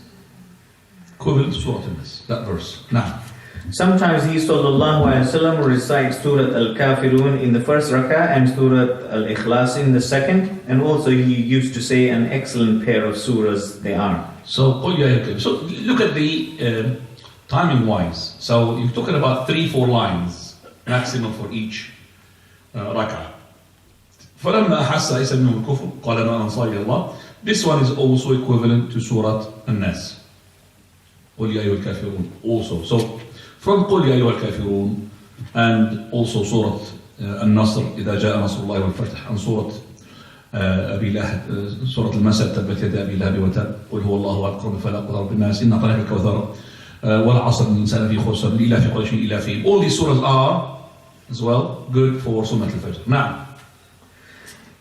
Equivalent to Surah An-Nas, that verse. Now, sometimes he sallallahu alaihi wasallam would recite Surah Al-Kafirun in the first rak'ah and Surah Al-Ikhlas in the second, and also he used to say an excellent pair of surahs they are. So look at the timing wise. So you're talking about 3-4 lines maximum for each rak'ah. فَلَمَّا حَسَّ عِيسَى مِنْهُمُ الْكُفْرَ قَالَ مَا أَنصَارِيَ اللَّهِ. This one is also equivalent to Surah An-Nas. قُلْ يَا أَيُّهَا الْكَافِرُونَ also. So from قُلْ يَا أَيُّهَا الْكَافِرُونَ and also Surah An-Nasr إِذَا جَاءَ نَصْرُ اللَّهِ وَالْفَتْحُ and Surah أبي لهب سورة المسد تبت يدا أبي لهب وتب قل هو الله أحد قل فلا قل رب الناس إن أعطيناك الكوثر والعصر إن الإنسان في خسر إلا في قريش إلا فيهم. All these surahs are as well good for Sunnat al-Fajr. Now,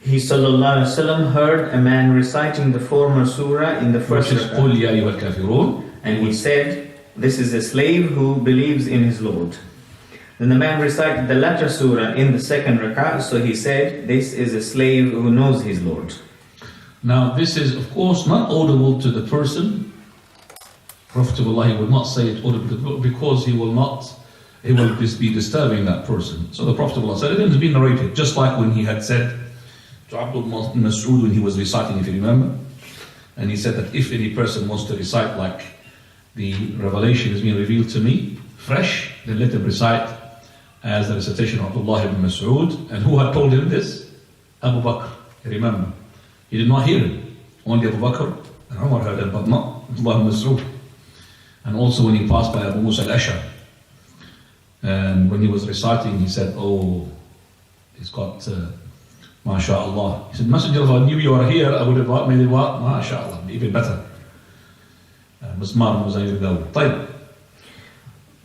he sallallahu alaihi wasallam heard a man reciting the former surah in the first rak'ah, قل يا أيها الكافرون, and he said, this is a slave who believes in his Lord. Then the man recited the latter surah in the second rak'ah, so he said, this is a slave who knows his Lord. Now this is of course not audible to the person. Prophet will not say it audible because he will be disturbing that person. So the Prophet said it has been narrated, just like when he had said to Abdullah ibn Mas'ud when he was reciting, if you remember, and he said that if any person wants to recite like the revelation is being revealed to me, fresh, then let him recite as the recitation of Abdullah ibn Mas'ud. And who had told him this? Abu Bakr, remember. He did not hear him. Only Abu Bakr and Umar heard him, but not Abdullah ibn Mas'ud. And also when he passed by Abu Musa al-Ash'ari, and when he was reciting, he said, oh, he's got, MashaAllah. He said, Messenger, if I knew you were here, I would have made it what? MashaAllah, even better. Musmar Muzayir Dawud. طيب.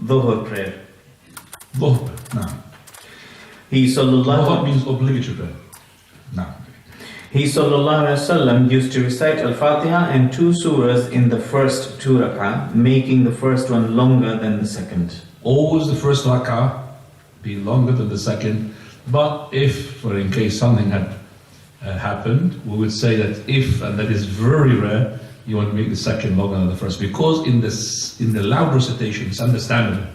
Dhuhr prayer. Dhuhr, now. He Dhuhr means obligatory prayer. Now. He sallallahu alaihi wasallam used to recite Al-Fatiha and 2 surahs in the first 2 rak'ah, making the first one longer than the second. Always the first rak'ah be longer than the second, but if, or in case something had happened, we would say that if, and that is very rare, you want to make the second longer than the first, because in the loud recitation it's understandable,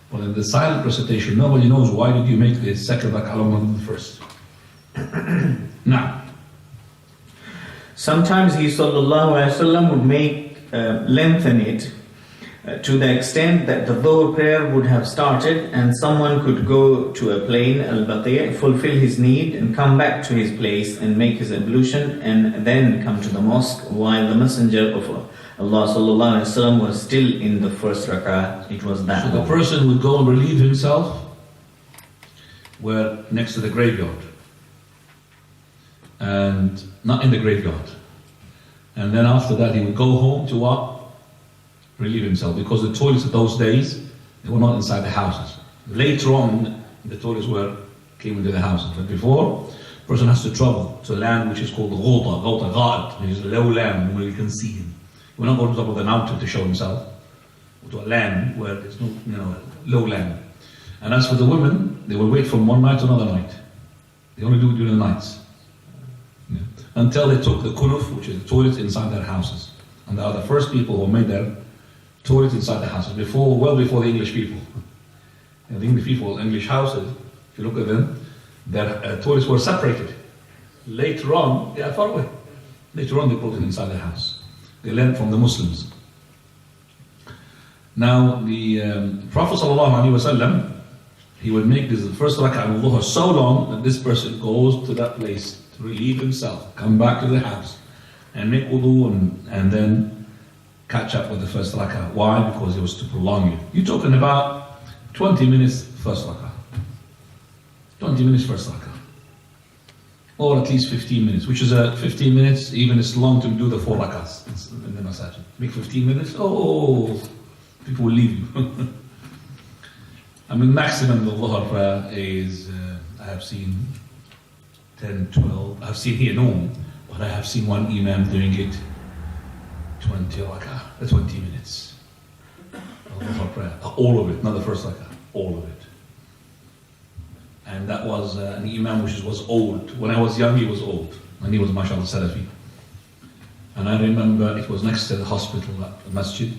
but in the silent recitation nobody knows why did you make the second rak'ah longer than the first. Now, sometimes he sallallahu alaihi wasallam would lengthen it to the extent that the Dhuhr prayer would have started and someone could go to a plain, al-Baqi', fulfill his need and come back to his place and make his ablution and then come to the mosque while the Messenger of Allah sallallahu alaihi wasallam was still in the first rak'ah. It was that. So the person would go and relieve himself where next to the graveyard, and not in the graveyard, and then after that he would go home to what? Relieve himself, because the toilets of those days, they were not inside the houses. Later on, the toilets came into the houses, but before, a person has to travel to a land which is called the Ghawta, which is a low land where you can see him. He will not go to the top of the mountain to show himself, or to a land where there's no, low land. And as for the women, they will wait from one night to another night. They only do it during the nights. Yeah. Until they took the kunuf, which is the toilet, inside their houses. And they are the first people who made their toilets inside the houses, well before the English people. And the English people, English houses, if you look at them, their toilets were separated. Later on, they are far away. Later on, they put it inside the house. They learned from the Muslims. Now, the Prophet ﷺ, he would make this the first rak'ah of Dhuhr so long that this person goes to that place to relieve himself, come back to the house, and make wudu and then catch up with the first rak'ah. Why? Because he was to prolong it. You're talking about 20 minutes first rak'ah. 20 minutes first rak'ah. Or at least 15 minutes, which is 15 minutes, even it's long to do the 4 rak'ahs in the masajid. Make 15 minutes, oh, people will leave you. I mean, maximum the Dhuhr prayer is, I have seen 10, 12, I've seen here no, but I have seen one imam doing it 20 rak'ah, 20 minutes. Dhuhr prayer, all of it, not the first rak'ah, all of it. And that was an imam which was old. When I was young, he was old, and he was mashallah Salafi. And I remember it was next to the hospital at the masjid.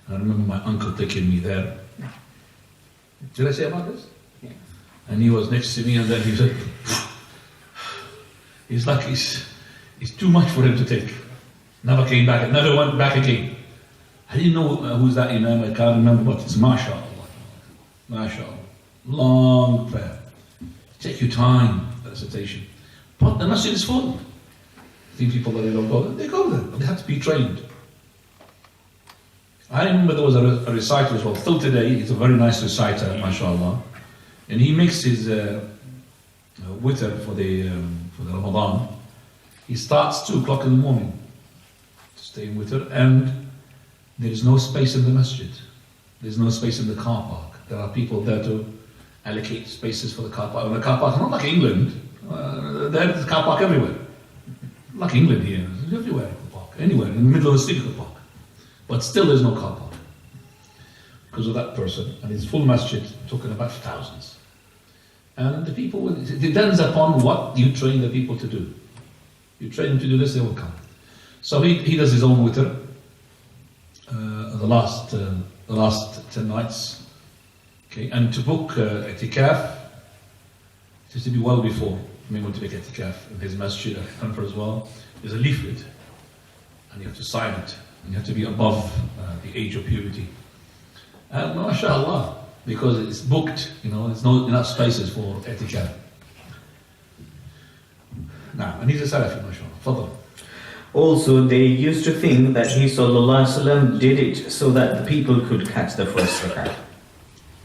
And I remember my uncle taking me there. Did I say about this? Yeah. And he was next to me, and then he said, it's like it's too much for him to take. Never came back, never went back again. I didn't know who's that imam, I can't remember, but it's mashallah. Mashallah. Long prayer. Take your time, recitation. But the masjid is full. I think people that they don't go there, they go there, but they have to be trained. I remember there was a reciter as well, still today, he's a very nice reciter, mashallah. And he makes his witr for the Ramadan. He starts 2 o'clock in the morning to stay in witr, and there is no space in the masjid. There's no space in the car park. There are people there to allocate spaces for the car park. And the car park is not like England. There's a car park everywhere. Like England here, everywhere you can park. Anywhere, in the middle of the street you can park. But still there's no car park. because of that person, and his full masjid, talking about thousands. And the people, it depends upon what you train the people to do. You train them to do this, they will come. So he does his own witr, the last 10 nights. Okay, and to book i'tikaf, it has to be well before. I mean, want to make i'tikaf in his masjid, I remember as well. There's a leaflet, and you have to sign it, and you have to be above the age of puberty. And mashallah, because it's booked, there's not enough spaces for i'tikaf. Now, and he's a Salafi, mashallah. Fadl. Also, they used to think that he sallallahu alaihi wasallam did it so that the people could catch the first rak'ah.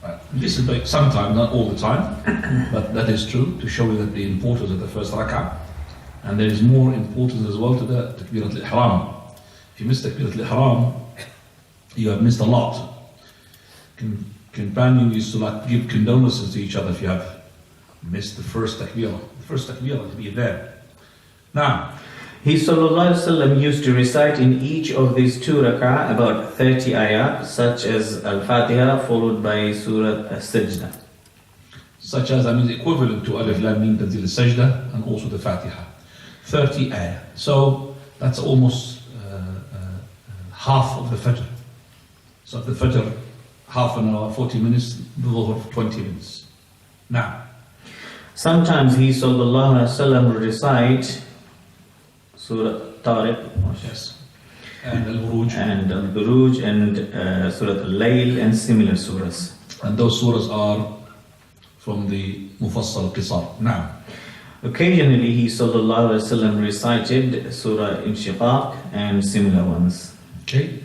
Right. This is like sometimes, not all the time, but that is true to show you that the importance of the first rak'ah. And there is more importance as well to the takbirat al-ihram. If you miss takbirat al-ihram, you have missed a lot. Companions used to give condolences to each other if you have missed the first takbirah. The first takbirah to be there. Now, he sallallahu alaihi wasallam used to recite in each of these 2 rak'ah about 30 ayat, such as Al-Fatiha followed by Surah As-Sajdah. Such as, equivalent to Alif Lam Mim Tanzil As-Sajdah and also the Fatiha. 30 ayat. So that's almost half of the Fajr. So the Fajr, half an hour, 40 minutes, the Dhuhr, 20 minutes. Now, sometimes he sallallahu alaihi wasallam would recite Surah Tariq, yes, and Al-Buruj, and Surah Al-Layl, and similar surahs. And those surahs are from the Mufassal Qisar. Now, occasionally he sallallahu alaihi wasallam recited Surah Inshiqaq and similar ones. Okay.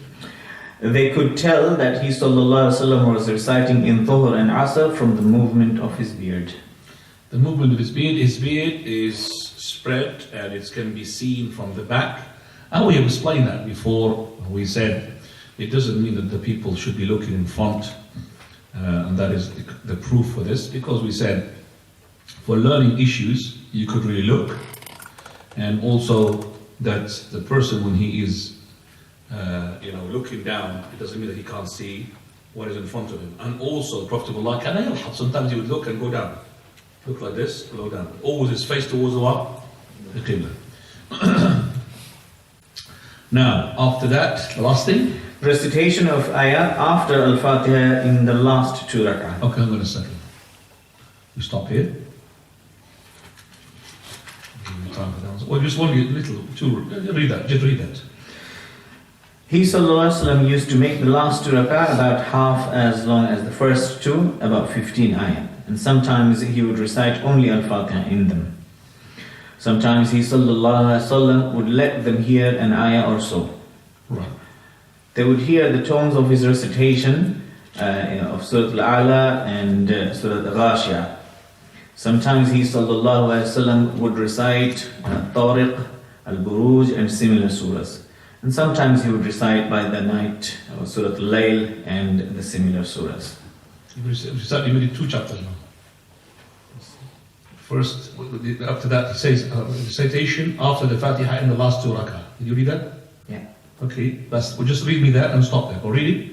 They could tell that he sallallahu alaihi wasallam was reciting in Dhuhr and Asr from the movement of his beard. The movement of his beard is spread and it can be seen from the back. And we have explained that before. We said it doesn't mean that the people should be looking in front, and that is the proof for this, because we said for learning issues you could really look, and also that the person when he is looking down, it doesn't mean that he can't see what is in front of him. And also the Prophet of Allah, sometimes he would look and go down. Look like this, go down. Always his face towards the what? The Qibla. Now, after that, the last thing? Recitation of ayat after Al-Fatiha in the last 2 rak'ah. Okay, I'm going to settle. We stop here. Well, just one little, read that, just read that. He sallallahu alaihi wasallam used to make the last 2 rak'ah about half as long as the first 2, about 15 ayat. And sometimes he would recite only Al-Fatiha in them. Sometimes he sallallahu alaihi wasallam would let them hear an ayah or so. Right. They would hear the tones of his recitation of Surah Al-A'la and Surah Al-Ghashiyah. Sometimes he sallallahu alaihi wasallam would recite Tariq, Al-Buruj and similar surahs. And sometimes he would recite by the night Surah Al-Layl and the similar surahs. You made 2 chapters now. First, after that, it says recitation after the Fatiha in the last 2 rak'ah. Did you read that? Yeah. Okay, well, just read me that and stop there. Or read it.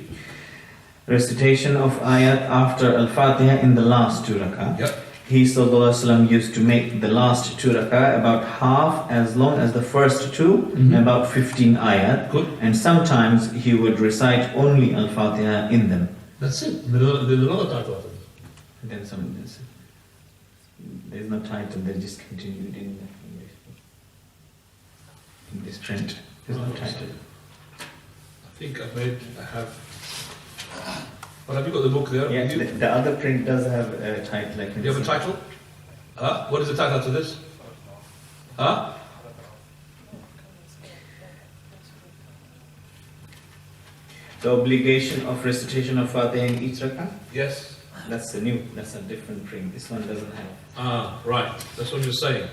Recitation of ayat after Al-Fatiha in the last 2 rak'ah. Yep. He sallallahu alaihi wasallam used to make the last 2 rak'ah about half as long as the first 2, about 15 ayat. Good. And sometimes he would recite only Al-Fatiha in them. That's it. There's another title of it. And then there's no title, they just continued in this print. There's no title. I think I have. Well, have you got the book there? Yeah, the other print does have a title. Do you have a title? What is the title to this? The obligation of recitation of Fatiha in each rak'ah? Yes. That's a different print. This one doesn't have. Right. That's what you're saying.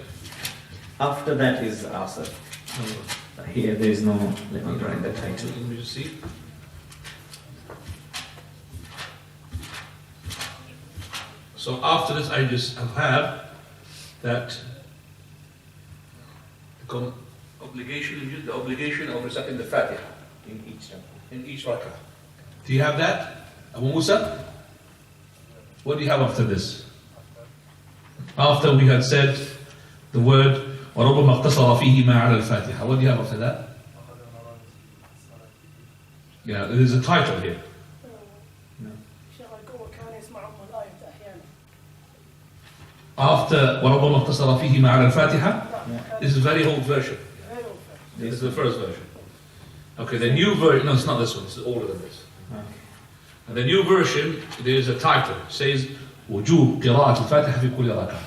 After that is Asr. Here there is no, let me write the title. Let me just see. So after this I just have that the obligation of reciting the Fatiha In each rak'ah. in each rak'ah. Do you have that? Abu Musa, what do you have after this? After we had said the word وَرُبَّمَا اقْتَصَرَ فِيهِ مَا عَلَى الْفَاتِحَةِ, what do you have after that? Yeah, there is a title here. After وَرُبَّمَا اقْتَصَرَ فِيهِ مَا عَلَى الْفَاتِحَةِ, this is a very old version. This is the first version. Okay, the new version, no, it's not this one, it's older than this. And the new version, there is a title, it says وجوب قراءة الفاتحة في كل ركعة.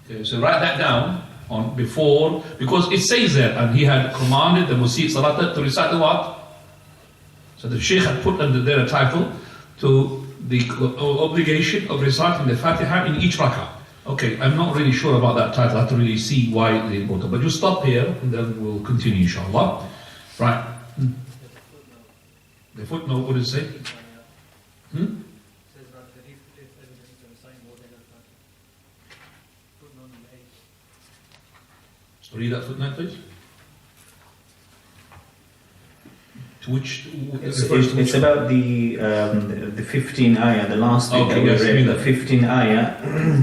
Okay, so write that down on before, because it says there, and he had commanded the Musi Salat to recite the what? So the Sheikh had put under there a title to the obligation of reciting the Fatiha in each rak'ah. Okay, I'm not really sure about that title, I have to really see why it's important. But you stop here and then we'll continue inshallah. Right. The footnote, what does it say? So read that footnote, please. To which it's about the 15 ayah, the last bit that we read, the 15 ayah,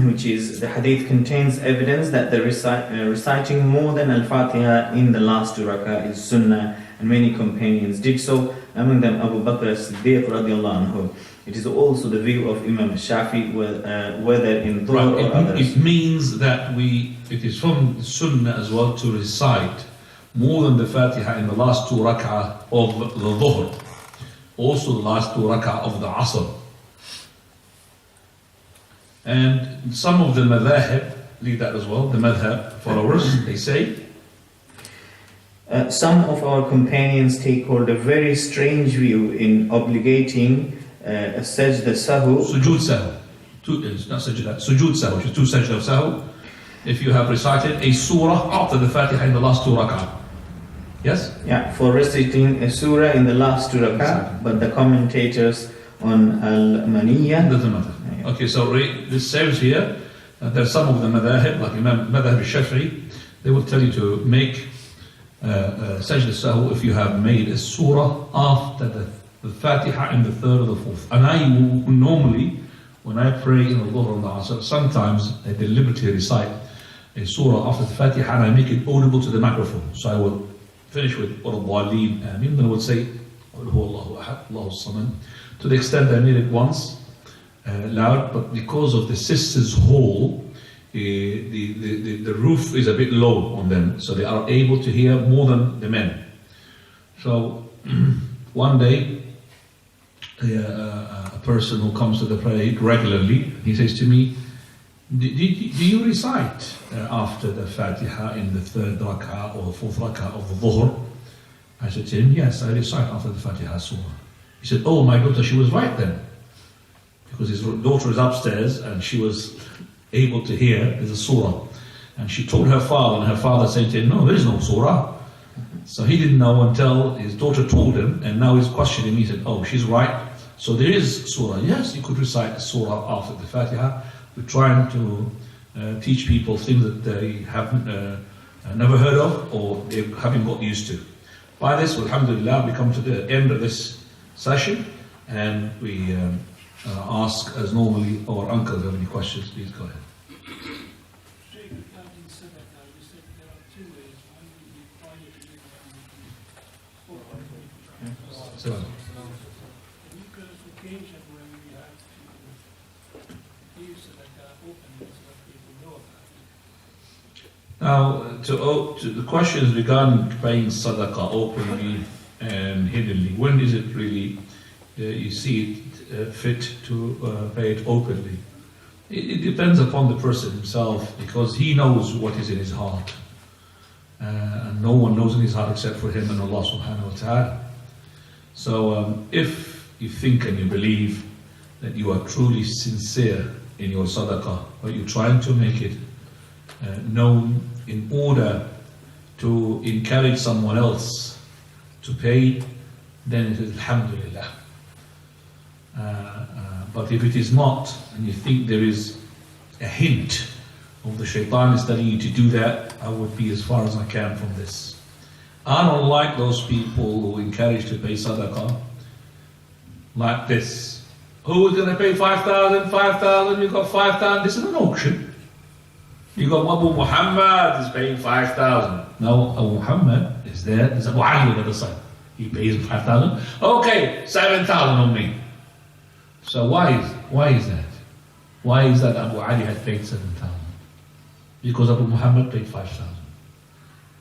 which is the hadith contains evidence that the reciting more than Al-Fatiha in the last two rak'ah is sunnah, and many companions did so, among them Abu Bakr as-Siddiq radiallahu anhu. It is also the view of Imam Shafi, whether in Dhuhr or others. It means that it is from sunnah as well to recite more than the Fatiha in the last two rak'ah of the Dhuhr, also the last two rak'ah of the Asr. And some of the madhahib lead that as well, the madhab followers, they say, some of our companions take hold a very strange view in obligating sajda sahu. Sujood sahu. Not sajda, sujood sahu, which is two sajda of sahu, if you have recited a surah after the Fatiha in the last two rak'ah. Yes? Yeah, for reciting a surah in the last two rak'ah, exactly. But the commentators on Al-Maniyya doesn't matter. Yeah. Okay, so this says here that there's some of the madhahib, like Imam Madhab al-Shafi'i, they will tell you to make sajda sahu if you have made a surah after the Fatiha in the third or the fourth. And I normally, when I pray in the Dhuhr and the Asr, sometimes I deliberately recite a surah after the Fatiha and I make it audible to the microphone. So I will finish with Wal-Dhalin Ameen, then I would say Qul Huwallahu Ahad, Allahu Samad, to the extent that I made it once loud, but because of the sisters' hall, the roof is a bit low on them, so they are able to hear more than the men. So one day, a person who comes to the prayer regularly, he says to me, do you recite after the Fatiha in the third rak'ah or the fourth rak'ah of the Dhuhr? I said to him, yes, I recite after the Fatiha surah. He said, oh, my daughter, she was right then. Because his daughter is upstairs and she was able to hear there's a surah. And she told her father, and her father said to him, no, there is no surah. So he didn't know until his daughter told him, and now he's questioning me. He said, oh, she's right. So there is surah. Yes, you could recite surah after the Fatiha. We're trying to teach people things that they haven't never heard of or they haven't got used to. By this, alhamdulillah, we come to the end of this session, and we ask, as normally, our uncles have any questions. Please go ahead. So, now, to the questions regarding paying sadaqah openly and hiddenly, when is it really you see it fit to pay it openly? It depends upon the person himself, because he knows what is in his heart. And no one knows in his heart except for him and Allah subhanahu wa ta'ala. So if you think and you believe that you are truly sincere in your sadaqah, but you're trying to make it known in order to encourage someone else to pay, then it is alhamdulillah. But if it is not, and you think there is a hint of the shaitan is telling you to do that, I would be as far as I can from this. I don't like those people who encourage to pay sadaqah like this. Who is going to pay 5,000? 5,000, you got 5,000. This is an auction. You got Abu Muhammad is paying 5,000. No, Abu Muhammad is there. There's Abu Ali on the other side. He pays 5,000. Okay, 7,000 on me. So why is that? Why is that Abu Ali had paid 7,000? Because Abu Muhammad paid 5,000.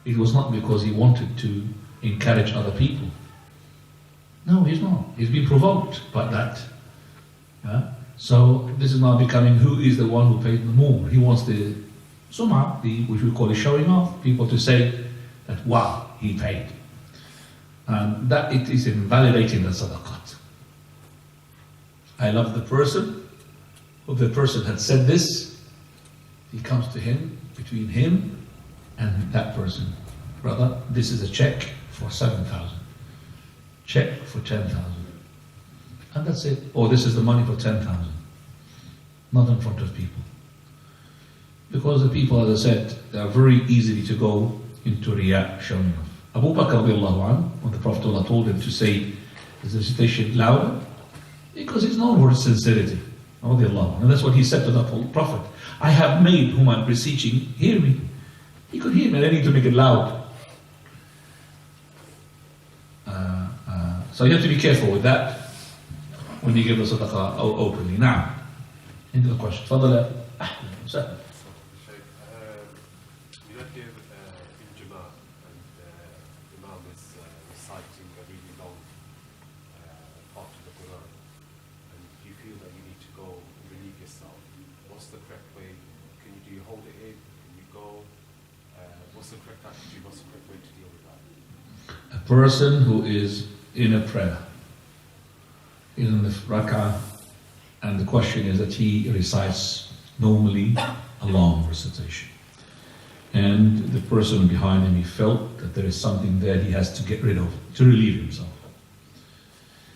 It was not because he wanted to encourage other people. No, he's not. He's been provoked by that. So this is now becoming who is the one who paid the more. He wants the sum'ah, which we call it showing off, people to say that wow, he paid. And that it is invalidating the sadaqat. I love the person. If the person had said this, he comes to him, between him and that person. Brother, this is a check for 7,000. Check for 10,000. And that's it. Or this is the money for 10,000. Not in front of people. Because the people, as I said, they are very easily to go into riyah, showing off. Abu Bakr radiallahu anhu, when the Prophet told him to say his recitation louder, because he's known for his sincerity. And that's what he said to the Prophet. I have made whom I'm beseeching, hear me. He could hear me, and I need to make it loud. So you have to be careful with that when you give the sadaqah openly. Now, into the question. Fadala. Sir. You don't give in Jama'ah and the Imam is reciting a really long part of the Quran, and you feel that you need to go relieve yourself. What's the correct way? Do you hold it in? Can you go? What's the correct attitude? What's the correct way to deal with that? A person who is in a prayer, is in the rak'ah, and the question is that he recites normally a long recitation. And the person behind him, he felt that there is something there he has to get rid of, to relieve himself.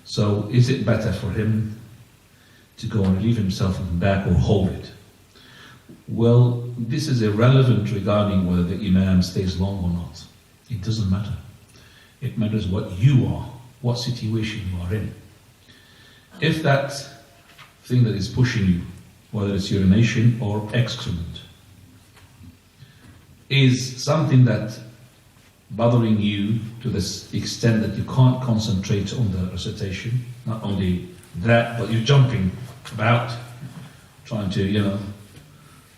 So is it better for him to go and relieve himself from the back or hold it? Well, this is irrelevant regarding whether the Imam stays long or not. It doesn't matter. It matters what you are, what situation you are in. If that thing that is pushing you, whether it's urination or excrement, is something that bothering you to this extent that you can't concentrate on the recitation, not only that, but you're jumping about, trying to,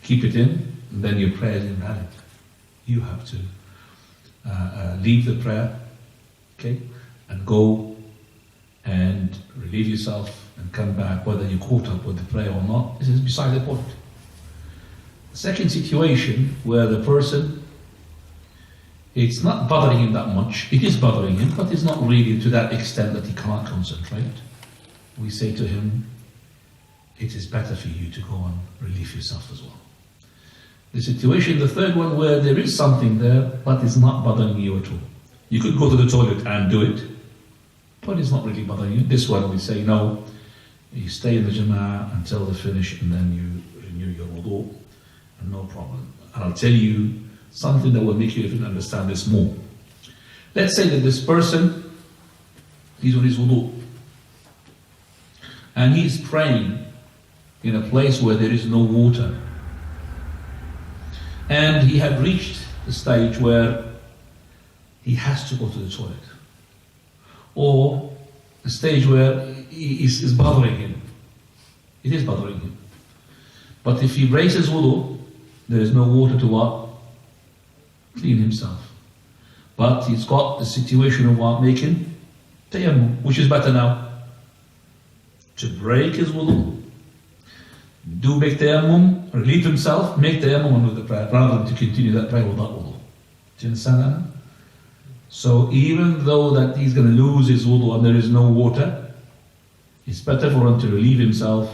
keep it in, and then your prayer is invalid. You have to leave the prayer, okay, and go and relieve yourself and come back, whether you caught up with the prayer or not. This is beside the point. The second situation where the person, it's not bothering him that much. It is bothering him, but it's not really to that extent that he can't concentrate. We say to him, it is better for you to go and relieve yourself as well. The situation, the third one, where there is something there, but it's not bothering you at all. You could go to the toilet and do it, but it's not really bothering you. This one, we say, no, you stay in the Jama'ah until they finish, and then you renew your wudu, and no problem. And I'll tell you something that will make you even understand this more. Let's say that this person, he's on his wudu, and he's praying in a place where there is no water. And he had reached the stage where he has to go to the toilet. Or the stage where is bothering him. It is bothering him. But if he breaks his wudu, there is no water to what? Clean himself. But he's got the situation of what? Making tayammum. Which is better now? To break his wudu. Do make tayammum, relieve himself, make tayammum and do the prayer, rather than to continue that prayer without wudu. Do you understand that? So even though that he's going to lose his wudu and there is no water, it's better for him to relieve himself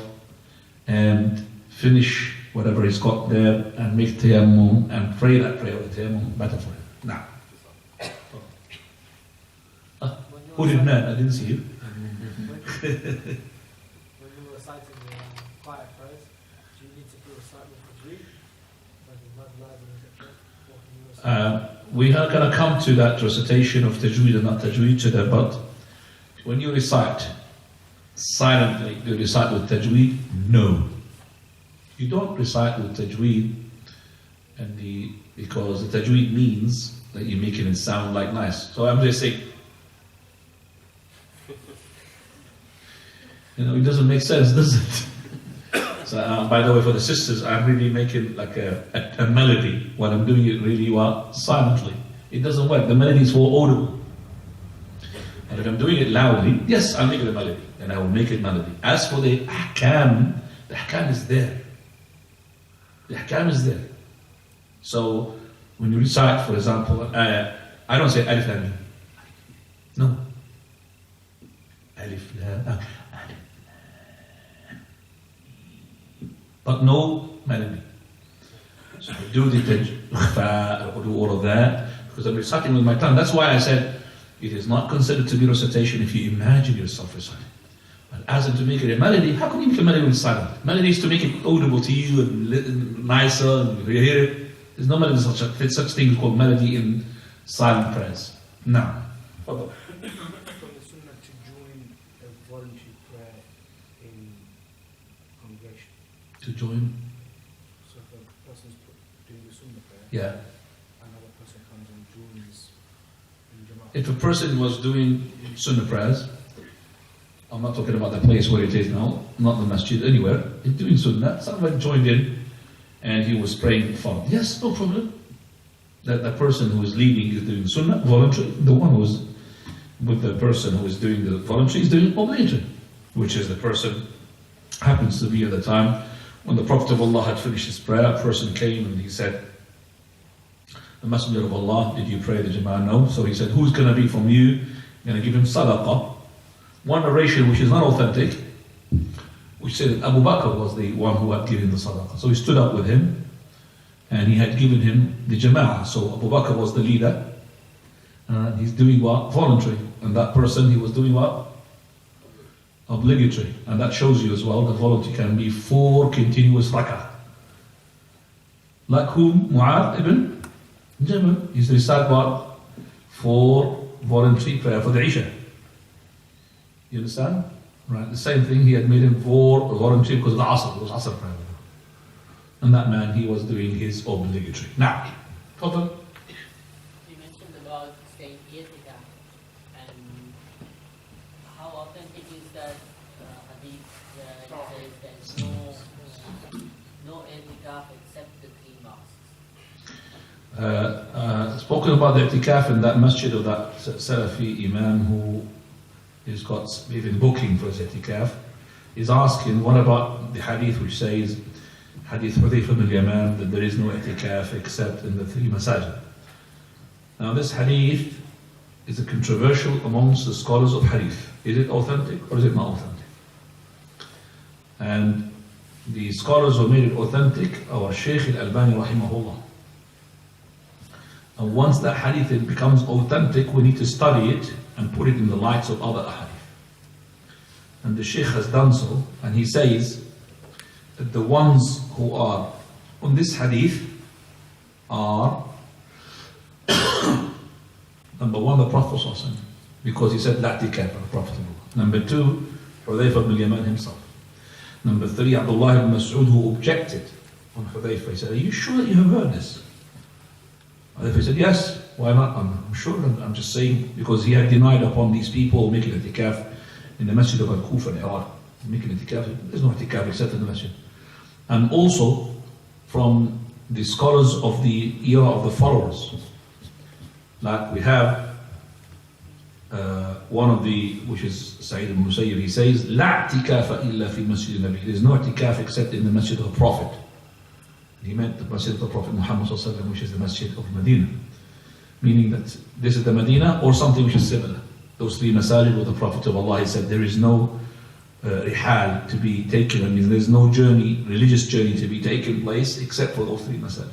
and finish whatever he's got there and make tayammum and pray that prayer with tayammum. Better for him. Now. Who did that? I didn't see you. When you were reciting the quiet prayers, do you need to be reciting with tajweed? We are going to come to that recitation of tajweed and not tajweed to that, but when you recite, silently. Do you recite with tajweed? No. You don't recite with tajweed, because the tajweed means that you're making it sound like nice. So I'm just saying, it doesn't make sense, does it? So, by the way, for the sisters, I'm really making like a melody when I'm doing it really well, silently. It doesn't work. The melody is for audible. And if I'm doing it loudly, yes, I'll make it a melody, and I will make it melody. As for the ahkam is there. The ahkam is there. So, when you recite, for example, I don't say alif lam mim. No. Alif lam. But no melody. So I do the ikhfa, or do all of that, because I'm reciting with my tongue. That's why I said it is not considered to be recitation if you imagine yourself reciting. But as in to make it a melody, how can you make a melody with silent? Melody is to make it audible to you and nicer, and you hear it. There's no melody, such thing called melody in silent prayers. Now. From the sunnah to join a voluntary prayer in congregation. To join? So if a person's doing the sunnah prayer, Yeah. another person comes and joins in Jama'ah. If a person was doing sunnah prayers, I'm not talking about the place where it is now, not the masjid, anywhere, he's doing sunnah, someone joined in and he was praying for. Yes, no problem. That the person who is leading is doing sunnah, voluntary. The one who is with the person who is doing the voluntary is doing obligatory, which is the person happens to be at the time when the Prophet of Allah had finished his prayer. A person came and he said, "The Messenger of Allah, did you pray the Jama'ah?" No. So he said, "Who's going to be from you?" You're going to give him sadaqah. One narration which is not authentic, which said that Abu Bakr was the one who had given the sadaqah. So he stood up with him and he had given him the Jama'ah. So Abu Bakr was the leader. He's doing what? Voluntary. And that person, he was doing what? Obligatory. And that shows you as well that voluntary can be 4 continuous rak'ah. Like whom? Mu'adh ibn Jabal. He's recited what? 4 voluntary prayer for the Isha. You understand? Right. The same thing, he had made him 4 voluntary because of the Asr. It was Asr prayer. And that man, he was doing his obligatory. Now, problem? You mentioned about staying i'tikaf, and how authentic is that hadith where it says there's no i'tikaf except the 3 mosques? Spoken about the i'tikaf in that masjid of that Salafi Imam who has got even booking for his i'tikaf, is asking, what about the hadith which says, Hadith Hudayfa ibn al-Yaman, that there is no i'tikaf except in the 3 masajid. Now this hadith is a controversial amongst the scholars of hadith. Is it authentic or is it not authentic? And the scholars who made it authentic are Shaykh al-Albani rahimahullah. And once that hadith becomes authentic, we need to study it and put it in the lights of other hadith. And the Shaykh has done so, and he says that the ones who are on this hadith are number 1, the Prophet ﷺ, because he said la i'tikaf, the Prophet. Number 2, Hudayfa ibn al-Yaman himself. Number 3, Abdullah ibn Mas'ud, who objected on Hudayfa. He said, "Are you sure that you have heard this?" Hudayfa said, "Yes, why not? I'm sure, I'm just saying," because he had denied upon these people making i'tikaf in the masjid of Al-Kufa in Iraq. Making i'tikaf, there's no i'tikaf except in the masjid. And also from the scholars of the era of the followers. Like we have one of the, which is Sa'id ibn Musayyib, he says, "La i'tikafa illa fi masjid al-Nabi." There's no i'tikaf except in the masjid of the Prophet. He meant the masjid of the Prophet Muhammad sallallahu alaihi wasallam, which is the masjid of Medina. Meaning that this is the Medina or something which is similar. Those 3 masajid with the Prophet of Allah, he said there is no rihal to be taken. I mean, there's no journey, religious journey to be taken place except for those 3 masajid.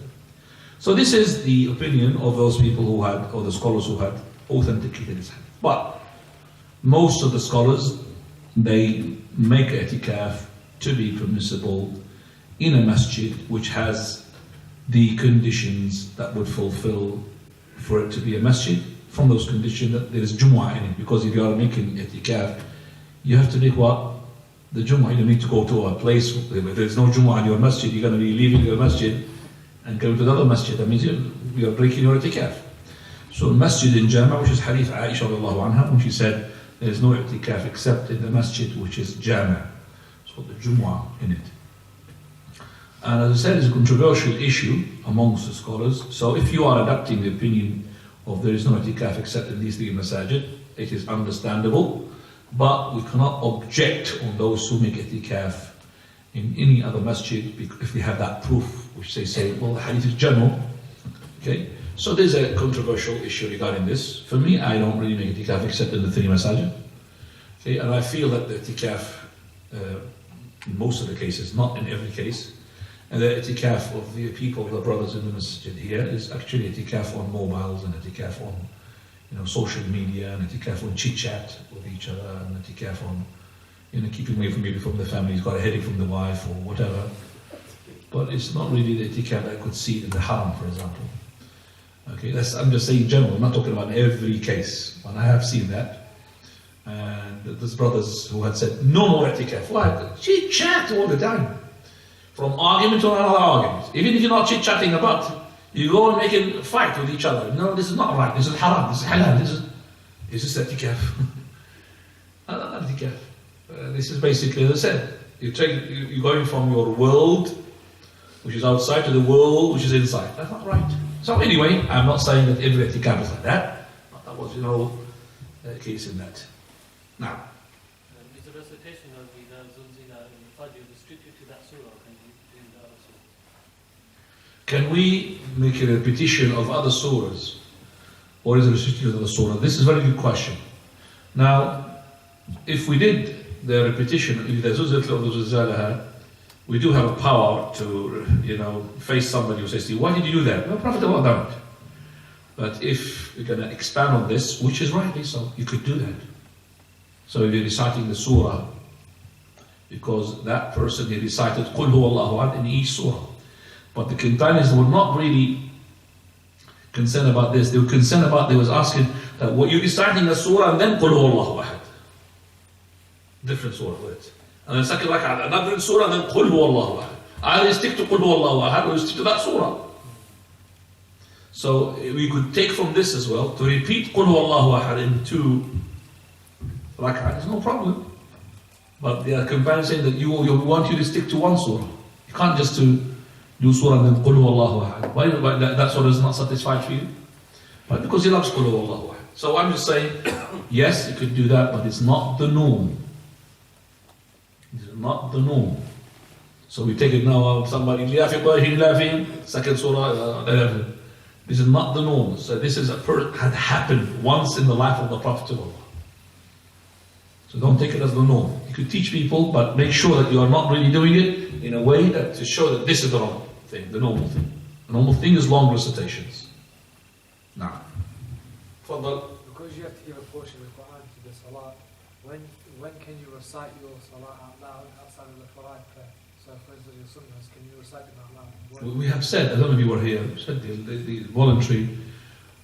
So this is the opinion of those people who had, or the scholars who had authenticated this hadith. But most of the scholars, they make i'tikaf to be permissible in a masjid which has the conditions that would fulfill for it to be a masjid. From those conditions that there is Jumu'ah in it, because if you are making i'tikaf you have to make what? The Jumu'ah. You don't need to go to a place, if there's no Jumu'ah in your masjid, you're going to be leaving your masjid and going to another masjid. That means you're breaking your i'tikaf. So masjid in Jama', which is hadith Aisha radiallahu anha, when she said there's no i'tikaf except in the masjid which is Jama'. It's called the Jumu'ah in it. And as I said, it's a controversial issue amongst the scholars. So if you are adopting the opinion of there is no i'tikaf except in these three masajid, it is understandable. But we cannot object on those who make i'tikaf in any other masjid if they have that proof, which they say, well, the hadith is general. Okay, so there's a controversial issue regarding this. For me, I don't really make i'tikaf except in the three masajid. Okay, and I feel that the i'tikaf, in most of the cases, not in every case, and the i'tikaf of the people, the brothers in the masjid here, is actually i'tikaf on mobiles and i'tikaf on social media, and i'tikaf on chit-chat with each other, and i'tikaf on keeping away from maybe from the family, he's got a headache from the wife or whatever. But it's not really the i'tikaf I could see in the haram, for example. Okay, I'm just saying general, I'm not talking about every case, but I have seen that. And there's brothers who had said, no more i'tikaf. Why? Chit-chat all the time. From argument to another argument. Even if you're not chit-chatting about, you go and make a fight with each other. No, this is not right, this is haram, this is halal, this is i'tikaf. Not i'tikaf. This is basically, as I said, you're going from your world, which is outside, to the world, which is inside. That's not right. So anyway, I'm not saying that every i'tikaf is like that, but that was, a case in that. Now, is the recitation of the Zunzila and the Fajr restricted to that surah? Can you do that also? can we make a repetition of other surahs? Or is it restricted to the surah? This is a very good question. Now, if we did the repetition, we do have a power to, face somebody who says to you, why did you do that? No, Prophet Allah done it. But if we're going to expand on this, which is rightly so, you could do that. So if you're reciting the surah, because that person, he recited Qul Huwallahu Ahad in each surah. But the companions were not really concerned about this. They were concerned about, they was asking that what you're reciting the surah and then Qul Huwallahu Ahad. Different surah words. And then second rak'ah, another surah and then Qul Huwallahu Ahad. Either stick to Qul Huwallahu Ahad or stick to that surah. So we could take from this as well, to repeat Qul Huwallahu Ahad in 2 rak'ah, there's no problem. But the companions saying that we want you to stick to one surah. You can't just do surah and then Qul Huwallahu Ahad. Why that surah is not satisfied for you? But because he loves Qul Huwallahu Ahad. So I'm just saying, yes, you could do that, but it's not the norm. It's not the norm. So we take it now of somebody, second surah, this is not the norm. So this is had happened once in the life of the Prophet of Allah. So don't take it as the norm. You could teach people, but make sure that you are not really doing it in a way that to show that this is the wrong thing, the normal thing. The normal thing is long recitations. Now, because you have to give a portion of the Quran to the Salah, when can you recite your Salah out loud outside of the Fara'id prayer? So for instance, your Sunnahs, can you recite them out loud? We have said, I don't know if you were here, we said the voluntary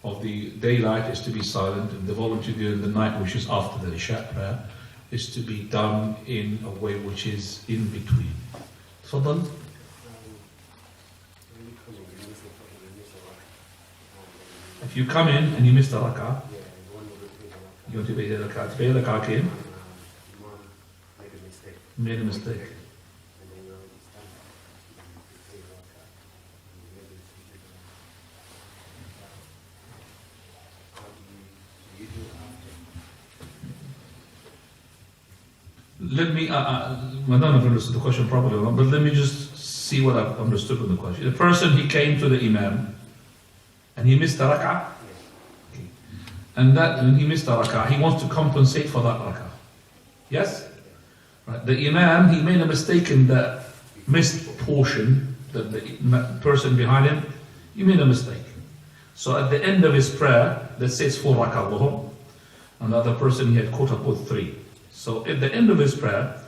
of the daylight is to be silent, and the voluntary during the night, which is after the Isha prayer, is to be done in a way which is in between. Tafadhal. If you come in and you miss the rak'ah, you want to pay the rak'ah. To pay the rak'ah came, made a mistake. Let me, I don't know if I understood the question properly or not, but let me just see what I've understood from the question. The person, he came to the Imam and he missed the rak'ah. Okay. And that, when he missed the rak'ah, he wants to compensate for that rak'ah. Yes? Right. The Imam, he made a mistake in the missed portion, the person behind him, he made a mistake. So at the end of his prayer, let's say it's 4 rak'ah dhuhr, and the other person, he had caught up with 3. So at the end of his prayer,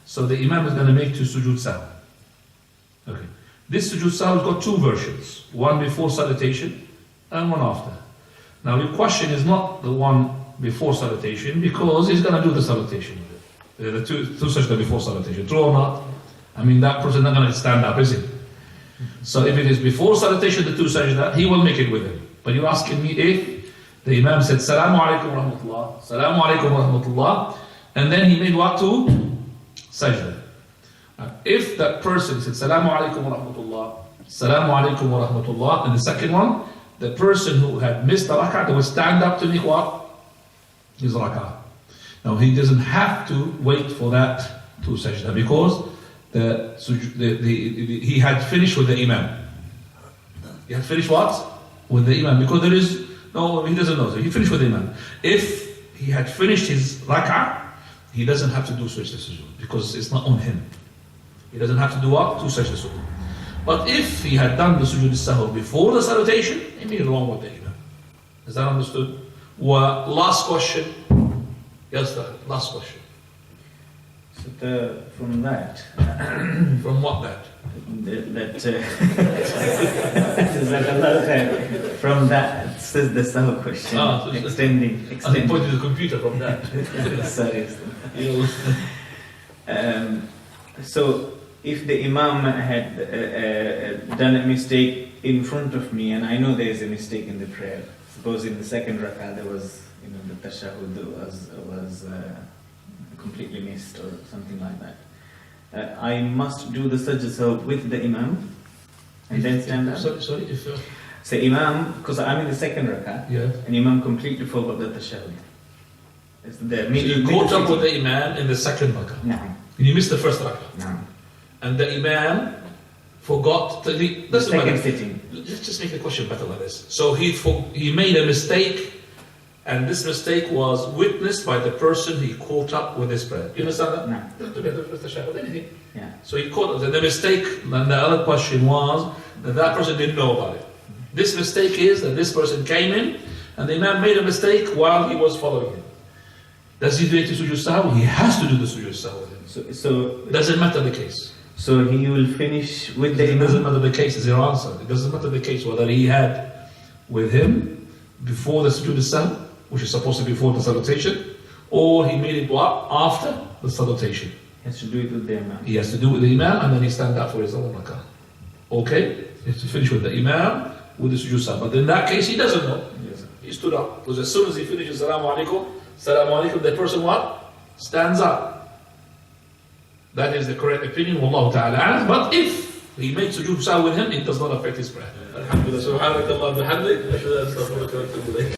so the Imam is going to make 2 sujood sahw. Okay. This sujood sahw has got 2 versions. One before salutation and one after. Now the question is not the one before salutation, because he's going to do the salutation with it. The two sajda before salutation. True or not? I mean, that person not going to stand up, is he? So if it is before salutation, the two sajda, he will make it with him. But you're asking me if the Imam said, Salaamu Alaikum wa rahmatullah, Salaamu Alaikum wa rahmatullah, and then he made what two? Sajda. If that person said, Salaamu Alaikum wa rahmatullah, Salaamu Alaikum wa rahmatullah, and the second one, the person who had missed the rak'ah, they will stand up to make what? His rak'ah. Now he doesn't have to wait for that two sajda because he had finished with the Imam. He had finished what? With the Imam. Because there is, no, he doesn't know. So he finished with the Imam. If he had finished his rak'ah, he doesn't have to do sajda sujood because it's not on him. He doesn't have to do what? Two sajda sujood. But if he had done the sujood al-sahw before the salutation, he made it wrong with the Imam. Is that understood? Well, last question. Yes, last question. So from that, from what that? From that, says the sahw question, extending. I pointed to the computer from that. Sorry. So if the Imam had done a mistake in front of me, and I know there is a mistake in the prayer. Suppose in the second rak'ah there was, the tashahhud was completely missed or something like that. I must do the sajda with the Imam and then stand up. Sorry, if so Imam, because I'm in the second rak'ah, yes. and Imam completely forgot the tashahhud. It's the So you caught up with the Imam in the second rak'ah. No. And you missed the first rak'ah. No. And the Imam forgot The second sitting. Let's just make the question better like this. So he made a mistake, and this mistake was witnessed by the person he caught up with his prayer. You understand that? No. Not together with the shadow, anything. Yeah. So he caught up. And the mistake, and the other question was that person didn't know about it. This mistake is that this person came in, and the Imam made a mistake while he was following him. Does he do it to sujood sahw? He has to do the sujood sahw with him. So doesn't matter the case. So he will finish with the It Imam. doesn't matter the case, is your answer. It doesn't matter the case whether he had with him before the sujood sahw, which is supposed to be before the salutation, or he made it what? After the salutation. He has to do it with the Imam. He has to do it with the Imam and then he stand up for his own rak'ah. Okay? He has to finish with the Imam with the sujood sahw. But in that case, he doesn't know. Yes. He stood up. Because as soon as he finishes Salaamu Alaikum, the person what? Stands up. That is the correct opinion, Wallahu ta'ala. But if he made sujood sahw with him, it does not affect his prayer. Alhamdulillah.